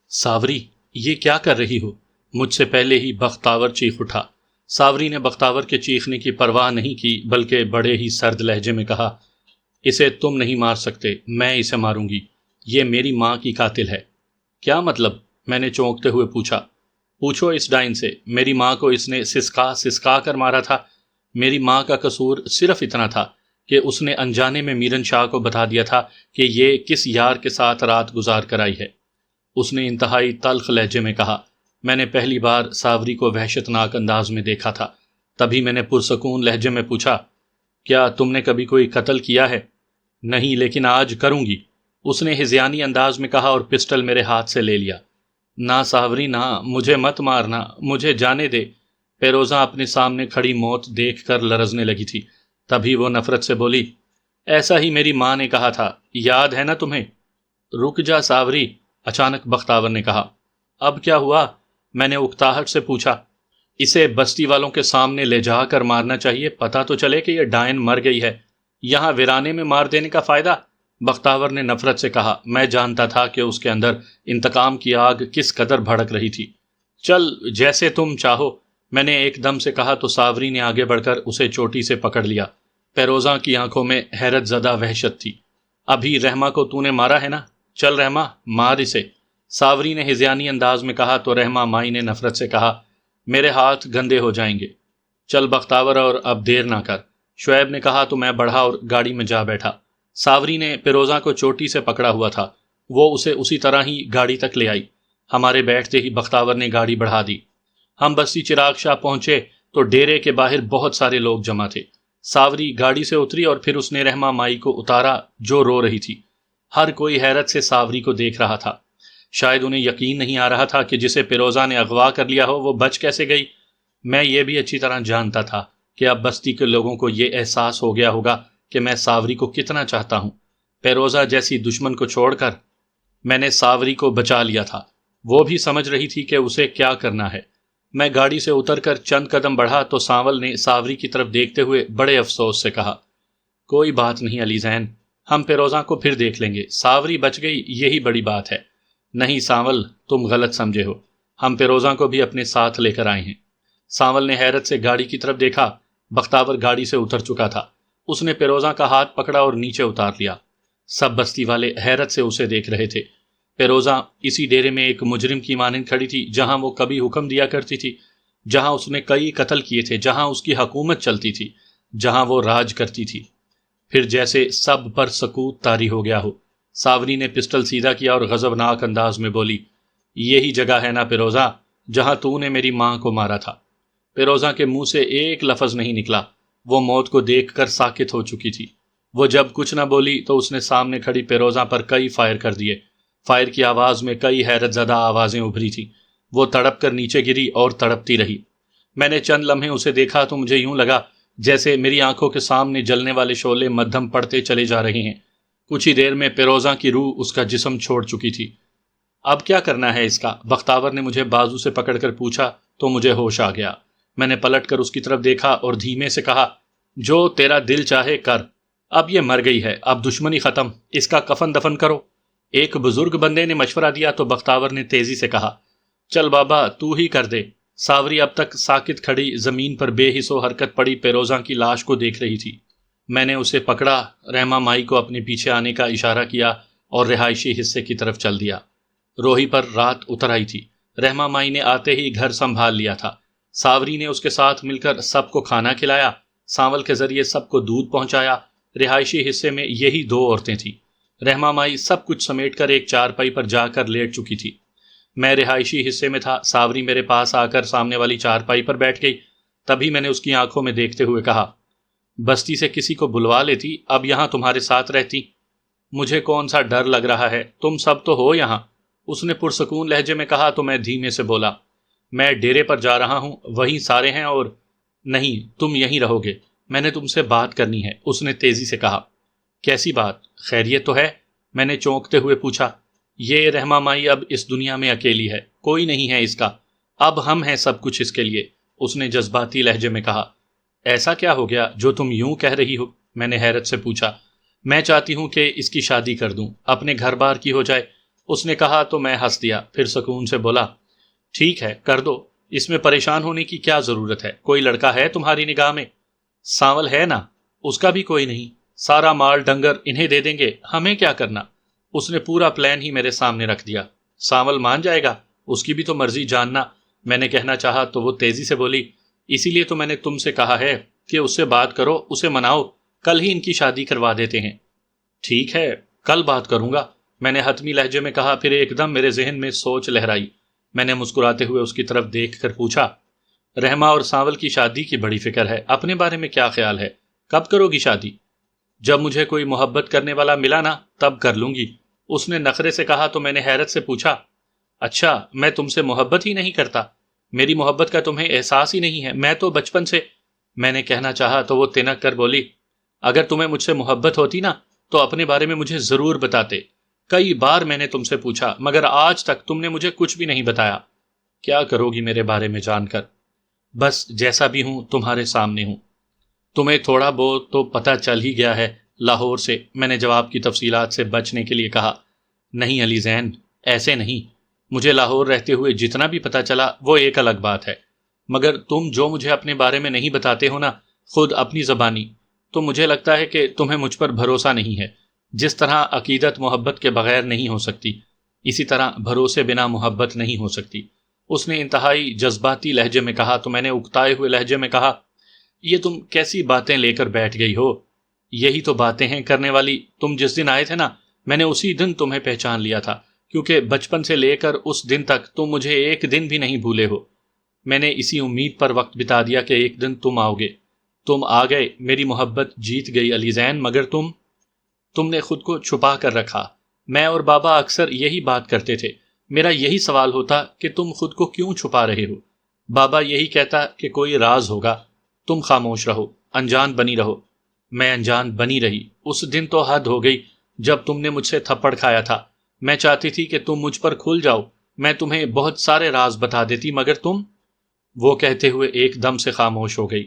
ساوری، یہ کیا کر رہی ہو؟ مجھ سے پہلے ہی بختاور چیخ اٹھا۔ ساوری نے بختاور کے چیخنے کی پرواہ نہیں کی بلکہ بڑے ہی سرد لہجے میں کہا، اسے تم نہیں مار سکتے، میں اسے ماروں گی، یہ میری ماں کی قاتل ہے۔ کیا مطلب؟ میں نے چونکتے ہوئے پوچھا۔ پوچھو اس ڈائن سے، میری ماں کو اس نے سسکا کر مارا تھا۔ میری ماں کا قصور صرف اتنا تھا کہ اس نے انجانے میں میرن شاہ کو بتا دیا تھا کہ یہ کس یار کے ساتھ رات گزار کر آئی ہے۔ اس نے انتہائی تلخ لہجے میں کہا۔ میں نے پہلی بار ساوری کو وحشتناک انداز میں دیکھا تھا، تبھی میں نے پرسکون لہجے میں پوچھا، کیا تم نے کبھی کوئی قتل کیا ہے؟ نہیں، لیکن آج کروں گی، اس نے ہذیانی انداز میں کہا اور پسٹل میرے ہاتھ سے لے لیا۔ نہ ساوری نہ، مجھے مت مارنا، مجھے جانے دے۔ پیروزہ اپنے سامنے کھڑی موت دیکھ کر لرزنے لگی تھی، تبھی وہ نفرت سے بولی، ایسا ہی میری ماں نے کہا تھا، یاد ہے نا تمہیں؟ رک جا ساوری، اچانک بختاور نے کہا۔ اب کیا ہوا؟ میں نے اکتاہٹ سے پوچھا۔ اسے بستی والوں کے سامنے لے جا کر مارنا چاہیے، پتہ تو چلے کہ یہ ڈائن مر گئی ہے، یہاں ویرانے میں مار دینے کا فائدہ؟ بختاور نے نفرت سے کہا۔ میں جانتا تھا کہ اس کے اندر انتقام کی آگ کس قدر بھڑک رہی تھی۔ چل جیسے تم چاہو، میں نے ایک دم سے کہا تو ساوری نے آگے بڑھ کر اسے چوٹی سے پکڑ لیا۔ پیروزہ کی آنکھوں میں حیرت زدہ وحشت تھی۔ ابھی رحمہ کو تو نے مارا ہے نا؟ چل رحمہ، مار اسے، ساوری نے ہذیانی انداز میں کہا تو رحمہ مائی نے نفرت سے کہا، میرے ہاتھ گندے ہو جائیں گے۔ چل بختاور، اور اب دیر نہ کر، شعیب نے کہا تو میں بڑھا اور گاڑی میں جا بیٹھا۔ ساوری نے پیروزہ کو چوٹی سے پکڑا ہوا تھا، وہ اسے اسی طرح ہی گاڑی تک لے آئی۔ ہمارے بیٹھتے ہی بختاور نے گاڑی بڑھا دی۔ ہم بستی چراغ شاہ پہنچے تو ڈیرے کے باہر بہت سارے لوگ جمع تھے۔ ساوری گاڑی سے اتری اور پھر اس نے رحمہ مائی کو اتارا جو رو رہی تھی۔ ہر کوئی حیرت سے ساوری کو دیکھ رہا تھا۔ شاید انہیں یقین نہیں آ رہا تھا کہ جسے پیروزہ نے اغوا کر لیا ہو وہ بچ کیسے گئی۔ میں یہ بھی اچھی طرح جانتا تھا کہ اب بستی کے لوگوں کو یہ احساس ہو گیا ہوگا کہ میں ساوری کو کتنا چاہتا ہوں۔ پیروزہ جیسی دشمن کو چھوڑ کر میں نے ساوری کو بچا لیا تھا، وہ بھی سمجھ رہی تھی کہ اسے کیا کرنا ہے۔ میں گاڑی سے اتر کر چند قدم بڑھا تو سانول نے ساوری کی طرف دیکھتے ہوئے بڑے افسوس سے کہا، کوئی بات نہیں علی زین، ہم پیروزہ کو پھر دیکھ لیں گے، ساوری بچ گئی یہی بڑی بات ہے۔ نہیں سانول، تم غلط سمجھے ہو، ہم پیروزہ کو بھی اپنے ساتھ لے کر آئے ہیں۔ سانول نے حیرت سے گاڑی کی طرف دیکھا۔ بختاور گاڑی سے اتر چکا تھا، اس نے پیروزہ کا ہاتھ پکڑا اور نیچے اتار لیا۔ سب بستی والے حیرت سے اسے دیکھ رہے تھے۔ پیروزہ اسی ڈیرے میں ایک مجرم کی مانند کھڑی تھی جہاں وہ کبھی حکم دیا کرتی تھی، جہاں اس نے کئی قتل کیے تھے، جہاں اس کی حکومت چلتی تھی، جہاں وہ راج کرتی تھی۔ پھر جیسے سب پر سکوت طاری ہو گیا ہو، ساوری نے پسٹل سیدھا کیا اور غضبناک انداز میں بولی، یہی جگہ ہے نا پیروزہ جہاں تو نے میری ماں کو مارا تھا؟ پیروزہ کے منہ سے ایک لفظ نہیں نکلا، وہ موت کو دیکھ کر ساکت ہو چکی تھی۔ وہ جب کچھ نہ بولی تو اس نے سامنے کھڑی پیروزہ پر کئی فائر کر دیے۔ فائر کی آواز میں کئی حیرت زدہ آوازیں ابھری تھیں۔ وہ تڑپ کر نیچے گری اور تڑپتی رہی۔ میں نے چند لمحے اسے دیکھا تو مجھے یوں لگا جیسے میری آنکھوں کے سامنے جلنے والے شعلے مدھم پڑتے چلے جا رہے ہیں۔ کچھ ہی دیر میں پیروزہ کی روح اس کا جسم چھوڑ چکی تھی۔ اب کیا کرنا ہے اس کا؟ بختاور نے مجھے بازو سے پکڑ کر پوچھا تو مجھے ہوش آ گیا۔ میں نے پلٹ کر اس کی طرف دیکھا اور دھیمے سے کہا، جو تیرا دل چاہے کر، اب یہ مر گئی ہے، اب دشمنی ختم، اس کا کفن دفن کرو۔ ایک بزرگ بندے نے مشورہ دیا تو بختاور نے تیزی سے کہا، چل بابا تو ہی کر دے۔ ساوری اب تک ساکت کھڑی زمین پر بے حس و حرکت پڑی پیروزہ کی لاش کو دیکھ رہی تھی۔ میں نے اسے پکڑا، رحمہ مائی کو اپنے پیچھے آنے کا اشارہ کیا اور رہائشی حصے کی طرف چل دیا۔ روہی پر رات اتر آئی تھی۔ رحمہ مائی نے آتے ہی گھر سنبھال لیا تھا۔ ساوری نے اس کے ساتھ مل کر سب کو کھانا کھلایا، سانول کے ذریعے سب کو دودھ پہنچایا۔ رہائشی حصے میں یہی دو عورتیں تھیں۔ رحمہ مائی سب کچھ سمیٹ کر ایک چارپائی پر جا کر لیٹ چکی تھی۔ میں رہائشی حصے میں تھا۔ ساوری میرے پاس آ کر سامنے والی چارپائی پر بیٹھ گئی۔ تبھی میں نے اس کی آنکھوں میں دیکھتے ہوئے کہا، بستی سے کسی کو بلوا لیتی، اب یہاں تمہارے ساتھ رہتی۔ مجھے کون سا ڈر لگ رہا ہے، تم سب تو ہو یہاں، اس نے پرسکون لہجے میں کہا تو میں دھیمے سے بولا، میں ڈیرے پر جا رہا ہوں، وہیں سارے ہیں اور نہیں تم یہیں رہو گے، میں نے تم سے بات کرنی ہے، اس نے تیزی سے کہا۔ کیسی بات؟ خیریت تو ہے؟ میں نے چونکتے ہوئے پوچھا۔ یہ رحمہ مائی اب اس دنیا میں اکیلی ہے، کوئی نہیں ہے اس کا، اب ہم ہیں سب کچھ اس کے لیے، اس نے جذباتی لہجے میں کہا۔ ایسا کیا ہو گیا جو تم یوں کہہ رہی ہو؟ میں نے حیرت سے پوچھا۔ میں چاہتی ہوں کہ اس کی شادی کر دوں، اپنے گھر بار کی ہو جائے، اس نے کہا تو میں ہنس دیا، پھر سکون سے بولا ٹھیک ہے کر دو، اس میں پریشان ہونے کی کیا ضرورت ہے؟ کوئی لڑکا ہے تمہاری نگاہ میں؟ سانول ہے نا، اس کا بھی کوئی نہیں، سارا مال ڈنگر انہیں دے دیں گے، ہمیں کیا کرنا؟ اس نے پورا پلان ہی میرے سامنے رکھ دیا۔ سانول مان جائے گا، اس کی بھی تو مرضی جاننا، میں نے کہنا چاہا تو وہ تیزی سے بولی اسی لیے تو میں نے تم سے کہا ہے کہ اس سے بات کرو، اسے مناؤ، کل ہی ان کی شادی کروا دیتے ہیں۔ ٹھیک ہے کل بات کروں گا، میں نے حتمی لہجے میں کہا، پھر ایک دم میرے ذہن میں سوچ لہرائی۔ میں نے مسکراتے ہوئے اس کی طرف دیکھ کر پوچھا رحمہ اور سانول کی شادی کی بڑی فکر ہے، اپنے بارے میں کیا خیال ہے؟ کب کرو گی شادی؟ جب مجھے کوئی محبت کرنے والا ملا نا تب کر لوں گی، اس نے نخرے سے کہا تو میں نے حیرت سے پوچھا اچھا میں تم سے محبت ہی نہیں کرتا؟ میری محبت کا تمہیں احساس ہی نہیں ہے؟ میں تو بچپن سے، میں نے کہنا چاہا تو وہ تنک کر بولی اگر تمہیں مجھ سے محبت ہوتی نا تو اپنے بارے میں مجھے ضرور بتاتے، کئی بار میں نے تم سے پوچھا مگر آج تک تم نے مجھے کچھ بھی نہیں بتایا۔ کیا کرو گی میرے بارے میں جان کر؟ بس جیسا بھی ہوں تمہارے سامنے ہوں۔ تمہیں تھوڑا بہت تو پتہ چل ہی گیا ہے لاہور سے، میں نے جواب کی تفصیلات سے بچنے کے لیے کہا۔ نہیں علی زین، ایسے نہیں، مجھے لاہور رہتے ہوئے جتنا بھی پتہ چلا وہ ایک الگ بات ہے، مگر تم جو مجھے اپنے بارے میں نہیں بتاتے ہو نا خود اپنی زبانی، تو مجھے لگتا ہے کہ تمہیں مجھ پر بھروسہ نہیں ہے۔ جس طرح عقیدت محبت کے بغیر نہیں ہو سکتی، اسی طرح بھروسے بنا محبت نہیں ہو سکتی۔ اس نے انتہائی جذباتی لہجے میں کہا تو میں نے اکتائے ہوئے لہجے میں کہا یہ تم کیسی باتیں لے کر بیٹھ گئی ہو؟ یہی تو باتیں ہیں کرنے والی، تم جس دن آئے تھے نا میں نے اسی دن تمہیں پہچان لیا تھا، کیونکہ بچپن سے لے کر اس دن تک تم مجھے ایک دن بھی نہیں بھولے ہو۔ میں نے اسی امید پر وقت بتا دیا کہ ایک دن تم آؤ گے، تم آ گئے، میری محبت جیت گئی علی زین، مگر تم نے خود کو چھپا کر رکھا۔ میں اور بابا اکثر یہی بات کرتے تھے، میرا یہی سوال ہوتا کہ تم خود کو کیوں چھپا رہے ہو؟ بابا یہی کہتا کہ کوئی راز ہوگا، تم خاموش رہو، انجان بنی رہو۔ میں انجان بنی رہی۔ اس دن تو حد ہو گئی جب تم نے مجھ سے تھپڑ کھایا تھا، میں چاہتی تھی کہ تم مجھ پر کھل جاؤ، میں تمہیں بہت سارے راز بتا دیتی، مگر تم، وہ کہتے ہوئے ایک دم سے خاموش ہو گئی۔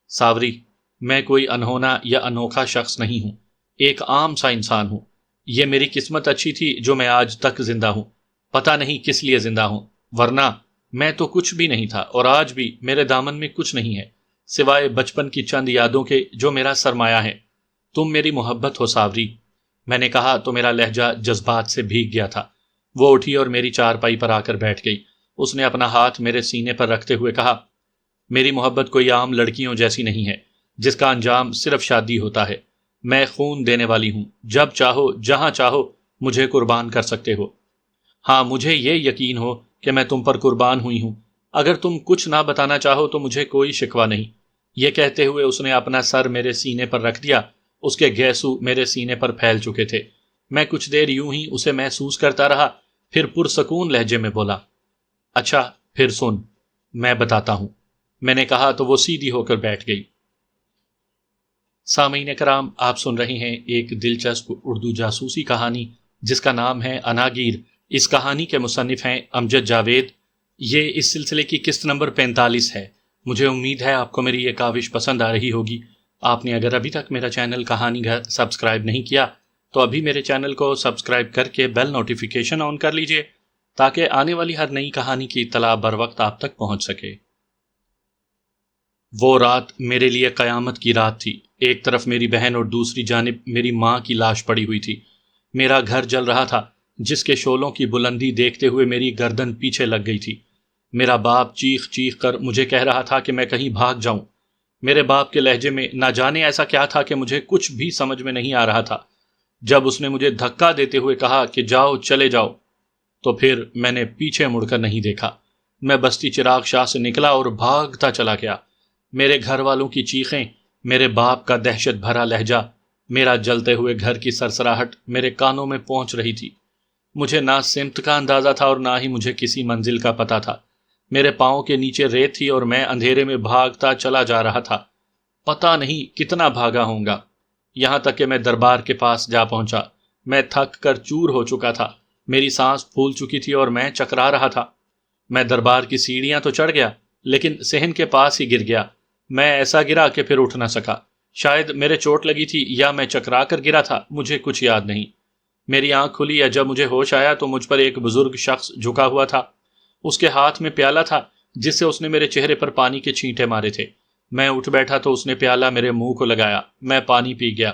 ساوری، میں کوئی انہونا یا انوکھا شخص نہیں ہوں، ایک عام سا انسان ہوں۔ یہ میری قسمت اچھی تھی جو میں آج تک زندہ ہوں، پتہ نہیں کس لیے زندہ ہوں، ورنہ میں تو کچھ بھی نہیں تھا، اور آج بھی میرے دامن میں کچھ نہیں ہے سوائے بچپن کی چند یادوں کے جو میرا سرمایہ ہے۔ تم میری محبت ہو ساوری۔ میں نے کہا تو میرا لہجہ جذبات سے بھیگ گیا تھا۔ وہ اٹھی اور میری چارپائی پر آ کر بیٹھ گئی۔ اس نے اپنا ہاتھ میرے سینے پر رکھتے ہوئے کہا میری محبت کوئی عام لڑکیوں جیسی نہیں ہے جس کا انجام صرف شادی ہوتا ہے۔ میں خون دینے والی ہوں، جب چاہو جہاں چاہو مجھے قربان کر سکتے ہو۔ ہاں مجھے یہ یقین ہو کہ میں تم پر قربان ہوئی ہوں، اگر تم کچھ نہ بتانا چاہو تو مجھے کوئی شکوہ نہیں۔ یہ کہتے ہوئے اس نے اپنا سر میرے سینے پر رکھ دیا، اس کے گیسو میرے سینے پر پھیل چکے تھے۔ میں کچھ دیر یوں ہی اسے محسوس کرتا رہا، پھر پرسکون لہجے میں بولا اچھا پھر سن، میں بتاتا ہوں۔ میں نے کہا تو وہ سیدھی ہو کر بیٹھ گئی۔ سامعین کرام، آپ سن رہے ہیں ایک دلچسپ اردو جاسوسی کہانی جس کا نام ہے اناگیر۔ اس کہانی کے مصنف ہیں امجد جاوید۔ یہ اس سلسلے کی قسط نمبر 45 ہے۔ مجھے امید ہے آپ کو میری یہ کاوش پسند آ رہی ہوگی۔ آپ نے اگر ابھی تک میرا چینل کہانی گھر سبسکرائب نہیں کیا تو ابھی میرے چینل کو سبسکرائب کر کے بیل نوٹیفیکیشن آن کر لیجئے تاکہ آنے والی ہر نئی کہانی کی اطلاع بر وقت آپ تک پہنچ سکے۔ وہ رات میرے لیے قیامت کی رات تھی۔ ایک طرف میری بہن اور دوسری جانب میری ماں کی لاش پڑی ہوئی تھی۔ میرا گھر جل رہا تھا جس کے شعلوں کی بلندی دیکھتے ہوئے میری گردن پیچھے لگ گئی تھی۔ میرا باپ چیخ چیخ کر مجھے کہہ رہا تھا کہ میں کہیں بھاگ جاؤں۔ میرے باپ کے لہجے میں نہ جانے ایسا کیا تھا کہ مجھے کچھ بھی سمجھ میں نہیں آ رہا تھا۔ جب اس نے مجھے دھکا دیتے ہوئے کہا کہ جاؤ چلے جاؤ تو پھر میں نے پیچھے مڑ کر نہیں دیکھا۔ میں بستی چراغ شاہ سے نکلا اور بھاگتا چلا گیا۔ میرے گھر والوں کی چیخیں، میرے باپ کا دہشت بھرا لہجہ، میرا جلتے ہوئے گھر کی سرسراہٹ میرے کانوں میں پہنچ رہی تھی۔ مجھے نہ سمت کا اندازہ تھا اور نہ ہی مجھے کسی منزل کا پتہ تھا۔ میرے پاؤں کے نیچے ریت تھی اور میں اندھیرے میں بھاگتا چلا جا رہا تھا۔ پتہ نہیں کتنا بھاگا ہوں گا، یہاں تک کہ میں دربار کے پاس جا پہنچا۔ میں تھک کر چور ہو چکا تھا، میری سانس پھول چکی تھی اور میں چکرا رہا تھا۔ میں دربار کی سیڑھیاں تو چڑھ گیا لیکن صحن کے پاس ہی گر گیا۔ میں ایسا گرا کہ پھر اٹھ نہ سکا۔ شاید میرے چوٹ لگی تھی یا میں چکرا کر گرا تھا، مجھے کچھ یاد نہیں۔ میری آنکھ کھلی یا جب مجھے ہوش آیا تو مجھ پر ایک بزرگ شخص جھکا ہوا تھا۔ اس کے ہاتھ میں پیالہ تھا جس سے اس نے میرے چہرے پر پانی کے چھینٹے مارے تھے۔ میں اٹھ بیٹھا تو اس نے پیالہ میرے منہ کو لگایا۔ میں پانی پی گیا۔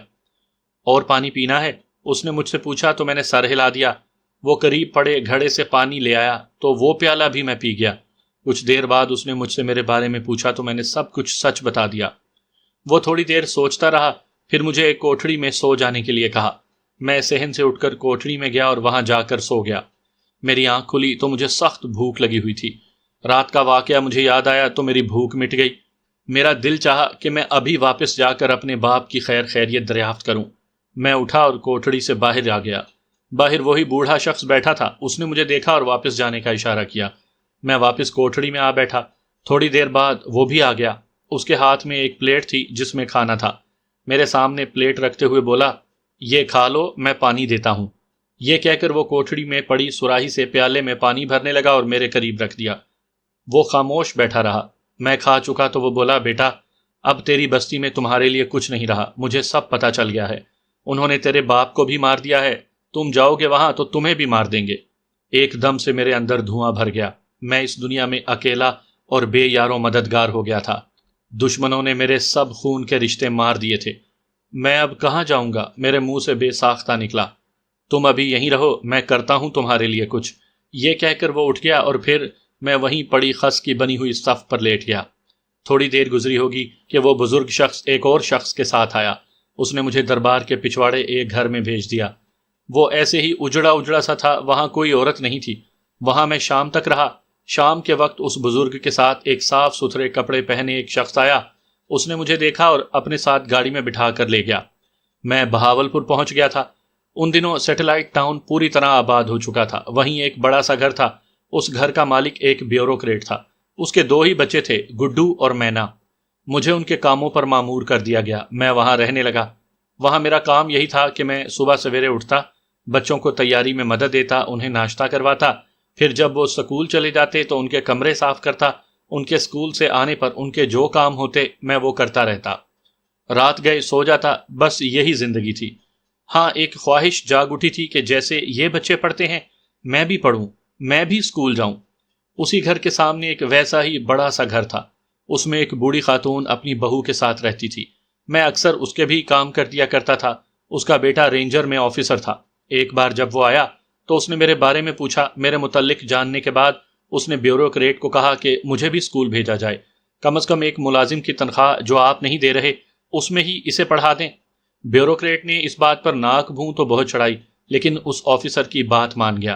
اور پانی پینا ہے؟ اس نے مجھ سے پوچھا تو میں نے سر ہلا دیا۔ وہ قریب پڑے گھڑے سے پانی لے آیا تو وہ پیالہ بھی میں پی گیا۔ کچھ دیر بعد اس نے مجھ سے میرے بارے میں پوچھا تو میں نے سب کچھ سچ بتا دیا۔ وہ تھوڑی دیر سوچتا رہا، پھر مجھے ایک کوٹھڑی میں سو جانے کے لیے کہا۔ میں صحن سے اٹھ کر کوٹھڑی میں گیا اور وہاں جا کر سو گیا۔ میری آنکھ کھلی تو مجھے سخت بھوک لگی ہوئی تھی۔ رات کا واقعہ مجھے یاد آیا تو میری بھوک مٹ گئی۔ میرا دل چاہا کہ میں ابھی واپس جا کر اپنے باپ کی خیر خیریت دریافت کروں۔ میں اٹھا اور کوٹھڑی سے باہر آ گیا۔ باہر وہی بوڑھا شخص بیٹھا تھا۔ اس نے مجھے دیکھا اور واپس جانے کا اشارہ کیا۔ میں واپس کوٹھڑی میں آ بیٹھا۔ تھوڑی دیر بعد وہ بھی آ گیا۔ اس کے ہاتھ میں ایک پلیٹ تھی جس میں کھانا تھا۔ میرے سامنے پلیٹ رکھتے ہوئے بولا، یہ کھا لو، میں پانی دیتا ہوں۔ یہ کہہ کر وہ کوٹھڑی میں پڑی سراہی سے پیالے میں پانی بھرنے لگا اور میرے قریب رکھ دیا۔ وہ خاموش بیٹھا رہا۔ میں کھا چکا تو وہ بولا، بیٹا اب تیری بستی میں تمہارے لیے کچھ نہیں رہا، مجھے سب پتہ چل گیا ہے۔ انہوں نے تیرے باپ کو بھی مار دیا ہے، تم جاؤ گے وہاں تو تمہیں بھی مار دیں گے۔ ایک دم سے میرے اندر دھواں بھر گیا۔ میں اس دنیا میں اکیلا اور بے یار و مددگار ہو گیا تھا۔ دشمنوں نے میرے سب خون کے رشتے مار دیے تھے۔ میں اب کہاں جاؤں گا؟ میرے منہ سے بے ساختہ نکلا، تم ابھی یہیں رہو، میں کرتا ہوں تمہارے لیے کچھ۔ یہ کہہ کر وہ اٹھ گیا اور پھر میں وہیں پڑی خس کی بنی ہوئی صف پر لیٹ گیا۔ تھوڑی دیر گزری ہوگی کہ وہ بزرگ شخص ایک اور شخص کے ساتھ آیا۔ اس نے مجھے دربار کے پچھواڑے ایک گھر میں بھیج دیا۔ وہ ایسے ہی اجڑا اجڑا سا تھا، وہاں کوئی عورت نہیں تھی۔ وہاں میں شام تک رہا۔ شام کے وقت اس بزرگ کے ساتھ ایک صاف ستھرے کپڑے پہنے ایک شخص آیا۔ اس نے مجھے دیکھا اور اپنے ساتھ گاڑی میں بٹھا کر لے گیا۔ میں بہاولپور پہنچ گیا تھا۔ ان دنوں سیٹلائٹ ٹاؤن پوری طرح آباد ہو چکا تھا۔ وہیں ایک بڑا سا گھر تھا۔ اس گھر کا مالک ایک بیوروکریٹ تھا۔ اس کے 2 ہی بچے تھے، گڈو اور مینا۔ مجھے ان کے کاموں پر مامور کر دیا گیا۔ میں وہاں رہنے لگا۔ وہاں میرا کام یہی تھا کہ میں صبح سویرے اٹھتا، بچوں کو تیاری میں مدد دیتا، انہیں ناشتہ کرواتا، پھر جب وہ اسکول چلے جاتے تو ان کے کمرے صاف کرتا، ان کے اسکول سے آنے پر ان کے جو کام ہوتے میں وہ کرتا رہتا۔ رات گئے سو جاتا، بس یہی زندگی تھی۔ ہاں، ایک خواہش جاگ اٹھی تھی کہ جیسے یہ بچے پڑھتے ہیں میں بھی پڑھوں، میں بھی اسکول جاؤں۔ اسی گھر کے سامنے ایک ویسا ہی بڑا سا گھر تھا۔ اس میں ایک بوڑھی خاتون اپنی بہو کے ساتھ رہتی تھی۔ میں اکثر اس کے بھی کام کر دیا کرتا تھا۔ اس کا بیٹا رینجر میں آفیسر تھا۔ ایک بار جب وہ آیا تو اس نے میرے بارے میں پوچھا۔ میرے متعلق جاننے کے بعد اس نے بیوروکریٹ کو کہا کہ مجھے بھی اسکول بھیجا جائے، کم از کم ایک ملازم کی تنخواہ جو آپ نہیں دے رہے اس میں ہی اسے پڑھا دیں۔ بیوروکریٹ نے اس بات پر ناک بھوں تو بہت چڑھائی، لیکن اس آفیسر کی بات مان گیا۔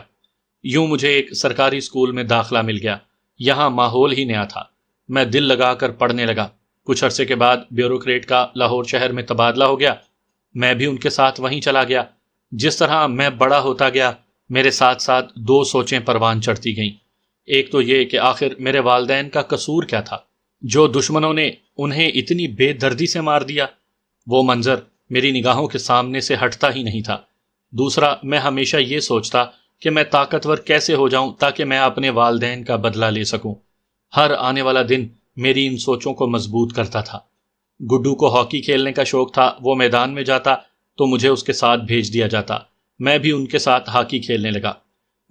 یوں مجھے ایک سرکاری اسکول میں داخلہ مل گیا۔ یہاں ماحول ہی نیا تھا۔ میں دل لگا کر پڑھنے لگا۔ کچھ عرصے کے بعد بیوروکریٹ کا لاہور شہر میں تبادلہ ہو گیا۔ میں بھی ان کے ساتھ وہیں چلا گیا۔ جس طرح میں بڑا ہوتا گیا، میرے ساتھ ساتھ 2 سوچیں پروان چڑھتی گئیں۔ ایک تو یہ کہ آخر میرے والدین کا قصور کیا تھا جو دشمنوں نے انہیں اتنی بے دردی سے مار دیا؟ وہ منظر میری نگاہوں کے سامنے سے ہٹتا ہی نہیں تھا۔ دوسرا، میں ہمیشہ یہ سوچتا کہ میں طاقتور کیسے ہو جاؤں تاکہ میں اپنے والدین کا بدلہ لے سکوں۔ ہر آنے والا دن میری ان سوچوں کو مضبوط کرتا تھا۔ گڈو کو ہاکی کھیلنے کا شوق تھا۔ وہ میدان میں جاتا تو مجھے اس کے ساتھ بھیج دیا جاتا۔ میں بھی ان کے ساتھ ہاکی کھیلنے لگا۔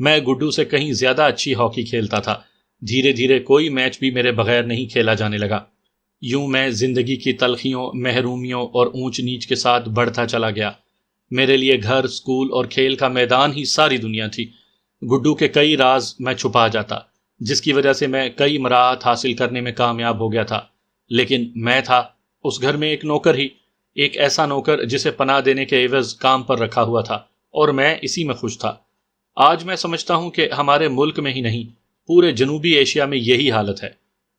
میں گڈو سے کہیں زیادہ اچھی ہاکی کھیلتا تھا۔ دھیرے دھیرے کوئی میچ بھی میرے بغیر نہیں کھیلا جانے لگا۔ یوں میں زندگی کی تلخیوں، محرومیوں اور اونچ نیچ کے ساتھ بڑھتا چلا گیا۔ میرے لیے گھر، اسکول اور کھیل کا میدان ہی ساری دنیا تھی۔ گڈو کے کئی راز میں چھپا جاتا، جس کی وجہ سے میں کئی مراحت حاصل کرنے میں کامیاب ہو گیا تھا۔ لیکن میں تھا اس گھر میں ایک نوکر ہی، ایک ایسا نوکر جسے پناہ دینے کے عوض کام پر رکھا ہوا تھا، اور میں اسی میں خوش تھا۔ آج میں سمجھتا ہوں کہ ہمارے ملک میں ہی نہیں، پورے جنوبی ایشیا میں یہی حالت ہے۔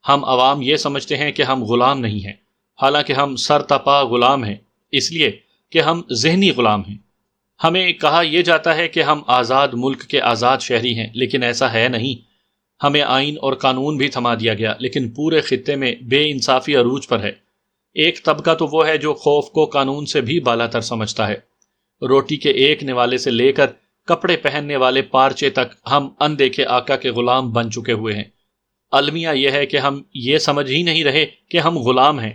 ہم عوام یہ سمجھتے ہیں کہ ہم غلام نہیں ہیں، حالانکہ ہم سر تپا غلام ہیں، اس لیے کہ ہم ذہنی غلام ہیں۔ ہمیں کہا یہ جاتا ہے کہ ہم آزاد ملک کے آزاد شہری ہیں، لیکن ایسا ہے نہیں۔ ہمیں آئین اور قانون بھی تھما دیا گیا، لیکن پورے خطے میں بے انصافی عروج پر ہے۔ ایک طبقہ تو وہ ہے جو خوف کو قانون سے بھی بالا تر سمجھتا ہے۔ روٹی کے ایک نوالے سے لے کر کپڑے پہننے والے پارچے تک ہم اندیکھے آقا کے غلام بن چکے ہوئے ہیں۔ المیہ یہ ہے کہ ہم یہ سمجھ ہی نہیں رہے کہ ہم غلام ہیں۔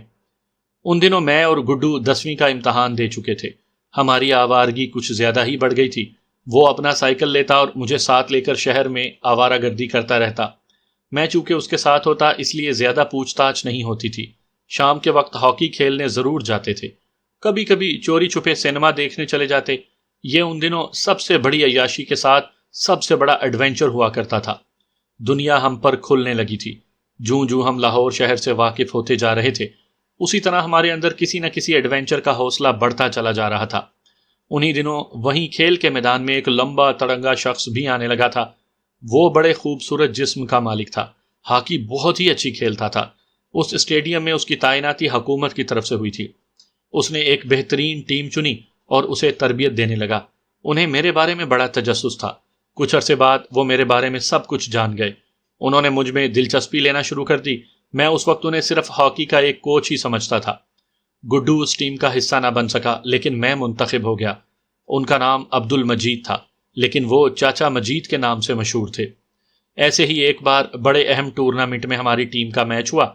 ان دنوں میں اور گڈو 10ویں کا امتحان دے چکے تھے۔ ہماری آوارگی کچھ زیادہ ہی بڑھ گئی تھی۔ وہ اپنا سائیکل لیتا اور مجھے ساتھ لے کر شہر میں آوارہ گردی کرتا رہتا۔ میں چونکہ اس کے ساتھ ہوتا اس لیے زیادہ پوچھ تاچھ نہیں ہوتی تھی۔ شام کے وقت ہاکی کھیلنے ضرور جاتے تھے، کبھی کبھی چوری چھپے سینما دیکھنے چلے جاتے۔ یہ ان دنوں سب سے بڑی عیاشی کے ساتھ سب سے بڑا ایڈونچر ہوا کرتا تھا۔ دنیا ہم پر کھلنے لگی تھی۔ جوں جوں ہم لاہور شہر سے واقف ہوتے جا رہے تھے، اسی طرح ہمارے اندر کسی نہ کسی ایڈونچر کا حوصلہ بڑھتا چلا جا رہا تھا۔ انہی دنوں وہیں کھیل کے میدان میں ایک لمبا تڑنگا شخص بھی آنے لگا تھا۔ وہ بڑے خوبصورت جسم کا مالک تھا، ہاکی بہت ہی اچھی کھیلتا تھا۔ اس اسٹیڈیم میں اس کی تعیناتی حکومت کی طرف سے ہوئی تھی۔ اس نے ایک بہترین ٹیم چنی اور اسے تربیت دینے لگا۔ انہیں میرے بارے میں بڑا تجسس تھا۔ کچھ عرصے بعد وہ میرے بارے میں سب کچھ جان گئے۔ انہوں نے مجھ میں دلچسپی لینا شروع کر دی۔ میں اس وقت انہیں صرف ہاکی کا ایک کوچ ہی سمجھتا تھا۔ گڈو اس ٹیم کا حصہ نہ بن سکا، لیکن میں منتخب ہو گیا۔ ان کا نام عبد المجید تھا، لیکن وہ چاچا مجید کے نام سے مشہور تھے۔ ایسے ہی ایک بار بڑے اہم ٹورنامنٹ میں ہماری ٹیم کا میچ ہوا۔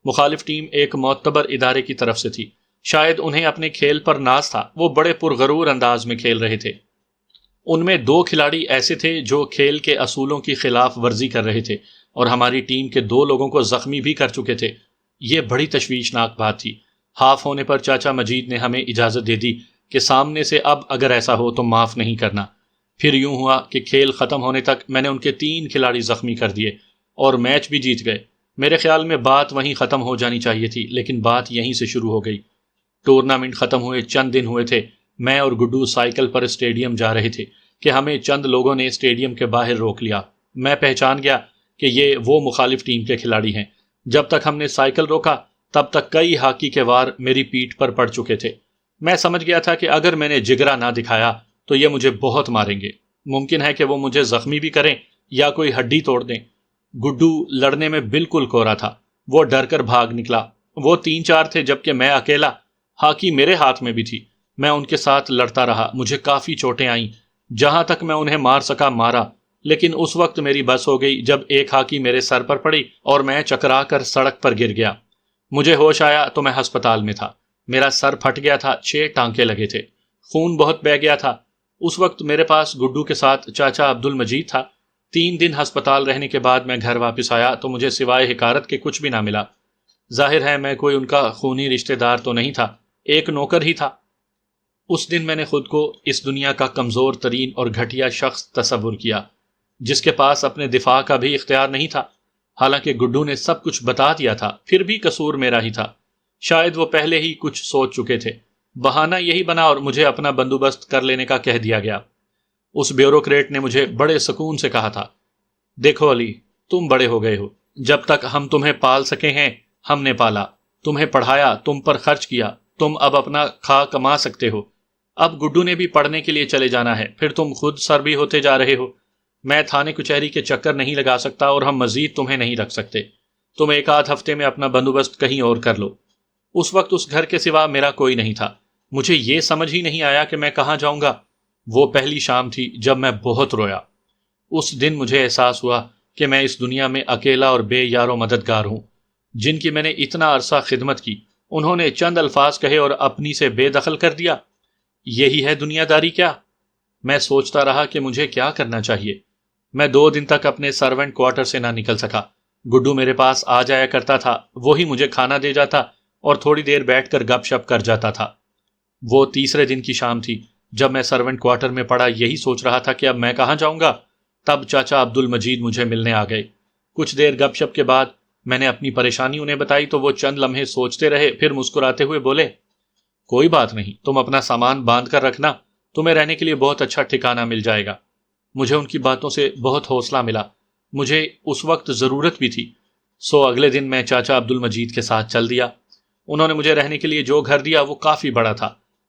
مخالف ٹیم ایک معتبر ادارے کی طرف سے تھی۔ شاید انہیں اپنے کھیل پر ناز تھا، وہ بڑے پرغرور انداز میں کھیل رہے تھے۔ ان میں 2 کھلاڑی ایسے تھے جو کھیل کے اصولوں کی خلاف ورزی کر رہے تھے اور ہماری ٹیم کے 2 لوگوں کو زخمی بھی کر چکے تھے۔ یہ بڑی تشویشناک بات تھی۔ ہاف ہونے پر چاچا مجید نے ہمیں اجازت دے دی کہ سامنے سے اب اگر ایسا ہو تو معاف نہیں کرنا۔ پھر یوں ہوا کہ کھیل ختم ہونے تک میں نے ان کے 3 کھلاڑی زخمی کر دیے اور میچ بھی جیت گئے۔ میرے خیال میں بات وہیں ختم ہو جانی چاہیے تھی، لیکن بات یہیں سے شروع ہو گئی۔ ٹورنامنٹ ختم ہوئے چند دن ہوئے تھے۔ میں اور گڈو سائیکل پر اسٹیڈیم جا رہے تھے کہ ہمیں چند لوگوں نے اسٹیڈیم کے باہر روک لیا۔ میں پہچان گیا کہ یہ وہ مخالف ٹیم کے کھلاڑی ہیں۔ جب تک ہم نے سائیکل روکا تب تک کئی ہاکی کے وار میری پیٹھ پر پڑ چکے تھے۔ میں سمجھ گیا تھا کہ اگر میں نے جگرا نہ دکھایا تو یہ مجھے بہت ماریں گے۔ ممکن ہے کہ وہ مجھے زخمی بھی کریں یا کوئی ہڈی توڑ دیں۔ گڈو لڑنے میں بالکل کورا تھا۔ وہ ڈر کر بھاگ نکلا۔ وہ 3-4 تھے جبکہ میں اکیلا۔ ہاکی میرے ہاتھ میں بھی تھی۔ میں ان کے ساتھ لڑتا رہا۔ مجھے کافی چوٹیں آئیں۔ جہاں تک میں انہیں مار سکا مارا، لیکن اس وقت میری بس ہو گئی جب ایک ہاکی میرے سر پر پڑی اور میں چکرا کر سڑک پر گر گیا۔ مجھے ہوش آیا تو میں ہسپتال میں تھا۔ میرا سر پھٹ گیا تھا، 6 ٹانکے لگے تھے، خون بہت بہہ گیا تھا۔ اس وقت میرے پاس گڈو کے ساتھ چاچا عبد المجید تھا۔ 3 دن ہسپتال رہنے کے بعد میں گھر واپس آیا تو مجھے سوائے حکارت کے کچھ بھی نہ ملا۔ ظاہر ہے میں کوئی ان کا خونی رشتہ دار تو نہیں تھا، ایک نوکر ہی تھا۔ اس دن میں نے خود کو اس دنیا کا کمزور ترین اور گھٹیا شخص تصور کیا، جس کے پاس اپنے دفاع کا بھی اختیار نہیں تھا۔ حالانکہ گڈو نے سب کچھ بتا دیا تھا، پھر بھی قصور میرا ہی تھا۔ شاید وہ پہلے ہی کچھ سوچ چکے تھے۔ بہانہ یہی بنا اور مجھے اپنا بندوبست کر لینے کا کہہ دیا گیا۔ اس بیوروکریٹ نے مجھے بڑے سکون سے کہا تھا، دیکھو علی، تم بڑے ہو گئے ہو۔ جب تک ہم تمہیں پال سکے ہیں ہم نے پالا، تمہیں پڑھایا، تم پر خرچ کیا، تم اب اپنا کھا کما سکتے ہو۔ اب گڈو نے بھی پڑھنے کے لیے چلے جانا ہے، پھر تم خود سر بھی ہوتے جا رہے ہو۔ میں تھانے کچہری کے چکر نہیں لگا سکتا اور ہم مزید تمہیں نہیں رکھ سکتے۔ تم 1 آدھ ہفتے میں اپنا بندوبست کہیں اور کر لو۔ اس وقت اس گھر کے سوا میرا کوئی نہیں تھا۔ مجھے یہ سمجھ ہی نہیں آیا کہ میں کہاں جاؤں گا۔ وہ پہلی شام تھی جب میں بہت رویا۔ اس دن مجھے احساس ہوا کہ میں اس دنیا میں اکیلا اور بے یار و مددگار ہوں۔ جن کی میں نے اتنا عرصہ خدمت کی، انہوں نے چند الفاظ کہے اور اپنی سے بے دخل کر دیا۔ یہی ہے دنیا داری کیا؟ میں سوچتا رہا کہ مجھے کیا کرنا چاہیے۔ میں 2 دن تک اپنے سرونٹ کوارٹر سے نہ نکل سکا۔ گڈو میرے پاس آ جایا کرتا تھا، وہی مجھے کھانا دے جاتا اور تھوڑی دیر بیٹھ کر گپ شپ کر جاتا تھا۔ وہ تیسرے دن کی شام تھی جب میں سرونٹ کوارٹر میں پڑا یہی سوچ رہا تھا کہ اب میں کہاں جاؤں گا، تب چاچا عبد المجید مجھے ملنے آ گئے۔ کچھ دیر گپ شپ کے بعد میں نے اپنی پریشانی انہیں بتائی تو وہ چند لمحے سوچتے رہے، پھر مسکراتے ہوئے بولے، کوئی بات نہیں، تم اپنا سامان باندھ کر رکھنا، تمہیں رہنے کے لیے بہت اچھا ٹھکانہ مل جائے گا۔ مجھے ان کی باتوں سے بہت حوصلہ ملا، مجھے اس وقت ضرورت بھی تھی۔ سو اگلے دن میں چاچا عبد المجید کے ساتھ چل دیا۔ انہوں نے مجھے رہنے کے لیے جو گھر دیا وہ کافی بڑا تھا۔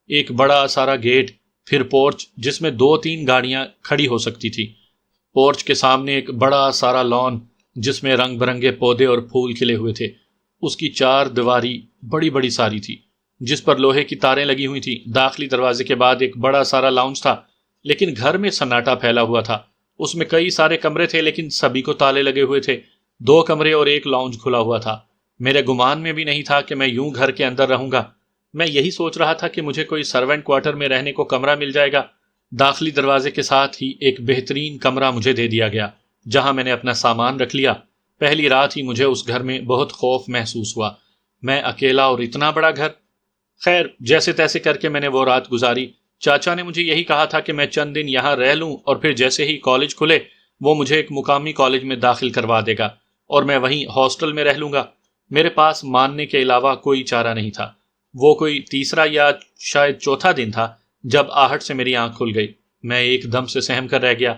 ایک بڑا سارا گیٹ، پھر پورچ جس میں 2-3 گاڑیاں کھڑی ہو سکتی تھی۔ پورچ کے سامنے ایک بڑا سارا لان جس میں رنگ برنگے پودے اور پھول کھلے ہوئے تھے۔ اس کی 4 دیواری بڑی بڑی ساری تھی جس پر لوہے کی تاریں لگی ہوئی تھیں۔ داخلی دروازے کے بعد ایک بڑا سارا لاؤنج تھا، لیکن گھر میں سناٹا پھیلا ہوا تھا۔ اس میں کئی سارے کمرے تھے لیکن سبھی کو تالے لگے ہوئے تھے۔ 2 کمرے اور ایک لاؤنج کھلا ہوا تھا۔ میرے گمان میں بھی نہیں تھا کہ میں یوں گھر کے اندر رہوں گا۔ میں یہی سوچ رہا تھا کہ مجھے کوئی سرونٹ کوارٹر میں رہنے کو کمرہ مل جائے گا۔ داخلی دروازے کے ساتھ ہی ایک بہترین کمرہ مجھے دے دیا گیا جہاں میں نے اپنا سامان رکھ لیا۔ پہلی رات ہی مجھے اس گھر میں بہت خوف محسوس ہوا۔ میں اکیلا اور اتنا بڑا گھر۔ خیر جیسے تیسے کر کے میں نے وہ رات گزاری۔ چاچا نے مجھے یہی کہا تھا کہ میں چند دن یہاں رہ لوں اور پھر جیسے ہی کالج کھلے وہ مجھے ایک مقامی کالج میں داخل کروا دے گا اور میں وہیں ہاسٹل میں رہ لوں گا۔ میرے پاس ماننے کے علاوہ کوئی چارہ نہیں تھا۔ وہ کوئی تیسرا یا شاید چوتھا دن تھا جب آہٹ سے میری آنکھ کھل گئی۔ میں ایک دم سے سہم کر رہ گیا۔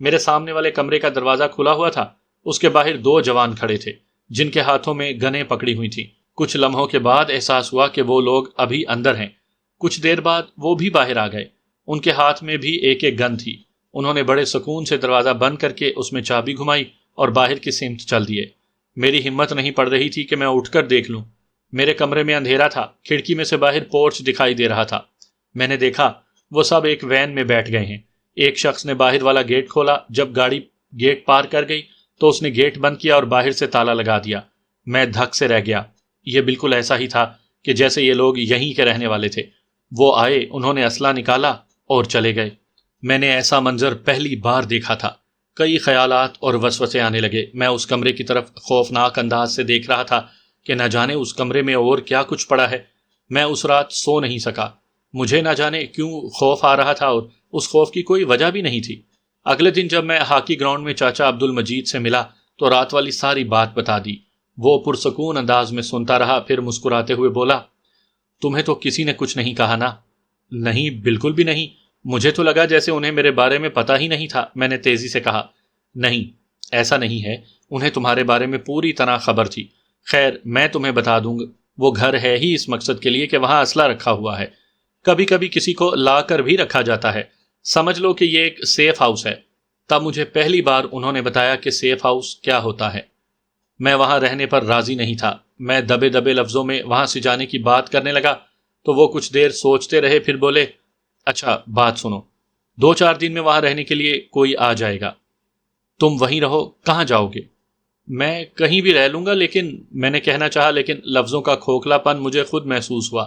میرے سامنے والے کمرے کا دروازہ کھلا ہوا تھا۔ اس کے باہر دو جوان کھڑے تھے جن کے ہاتھوں میں گنیں پکڑی ہوئی تھیں۔ کچھ لمحوں کے بعد احساس ہوا کہ وہ لوگ ابھی اندر ہیں۔ کچھ دیر بعد وہ بھی باہر آ گئے۔ ان کے ہاتھ میں بھی ایک ایک گن تھی۔ انہوں نے بڑے سکون سے دروازہ بند کر کے اس میں چابی گھمائی اور باہر کی سمت چل دیے۔ میری ہمت نہیں پڑ رہی تھی کہ میں اٹھ کر دیکھ لوں۔ میرے کمرے میں اندھیرا تھا۔ کھڑکی میں سے باہر پورچ دکھائی دے رہا تھا۔ میں نے دیکھا وہ سب ایک وین میں بیٹھ گئے ہیں۔ ایک شخص نے باہر والا گیٹ کھولا۔ جب گاڑی گیٹ پار کر گئی تو اس نے گیٹ بند کیا اور باہر سے تالا لگا دیا۔ میں دھک سے رہ گیا۔ یہ بالکل ایسا ہی تھا کہ جیسے یہ لوگ یہیں کے رہنے والے تھے۔ وہ آئے، انہوں نے اسلحہ نکالا اور چلے گئے۔ میں نے ایسا منظر پہلی بار دیکھا تھا۔ کئی خیالات اور وسوسے آنے لگے۔ میں اس کمرے کی طرف خوفناک انداز سے دیکھ رہا تھا کہ نہ جانے اس کمرے میں اور کیا کچھ پڑا ہے۔ میں اس رات سو نہیں سکا۔ مجھے نہ جانے کیوں خوف آ رہا تھا اور اس خوف کی کوئی وجہ بھی نہیں تھی۔ اگلے دن جب میں ہاکی گراؤنڈ میں چاچا عبد المجید سے ملا تو رات والی ساری بات بتا دی۔ وہ پرسکون انداز میں سنتا رہا، پھر مسکراتے ہوئے بولا، تمہیں تو کسی نے کچھ نہیں کہا نا؟ نہیں، بالکل بھی نہیں۔ مجھے تو لگا جیسے انہیں میرے بارے میں پتہ ہی نہیں تھا۔ میں نے تیزی سے کہا، نہیں ایسا نہیں ہے، انہیں تمہارے بارے میں پوری طرح خبر تھی۔ خیر میں تمہیں بتا دوں گا، وہ گھر ہے ہی اس مقصد کے لیے کہ وہاں اسلحہ رکھا ہوا ہے۔ کبھی کبھی کسی کو لا کر بھی رکھا جاتا ہے۔ سمجھ لو کہ یہ ایک سیف ہاؤس ہے۔ تب مجھے پہلی بار انہوں نے بتایا کہ سیف ہاؤس کیا ہوتا ہے۔ میں وہاں رہنے پر راضی نہیں تھا۔ میں دبے دبے لفظوں میں وہاں سے جانے کی بات کرنے لگا تو وہ کچھ دیر سوچتے رہے، پھر بولے، اچھا بات سنو، 2-4 دن میں وہاں رہنے کے لیے کوئی آ جائے گا، تم وہیں رہو۔ کہاں جاؤ گے؟ میں کہیں بھی رہ لوں گا، لیکن میں نے کہنا چاہا، لیکن لفظوں کا کھوکھلا پن مجھے خود محسوس ہوا۔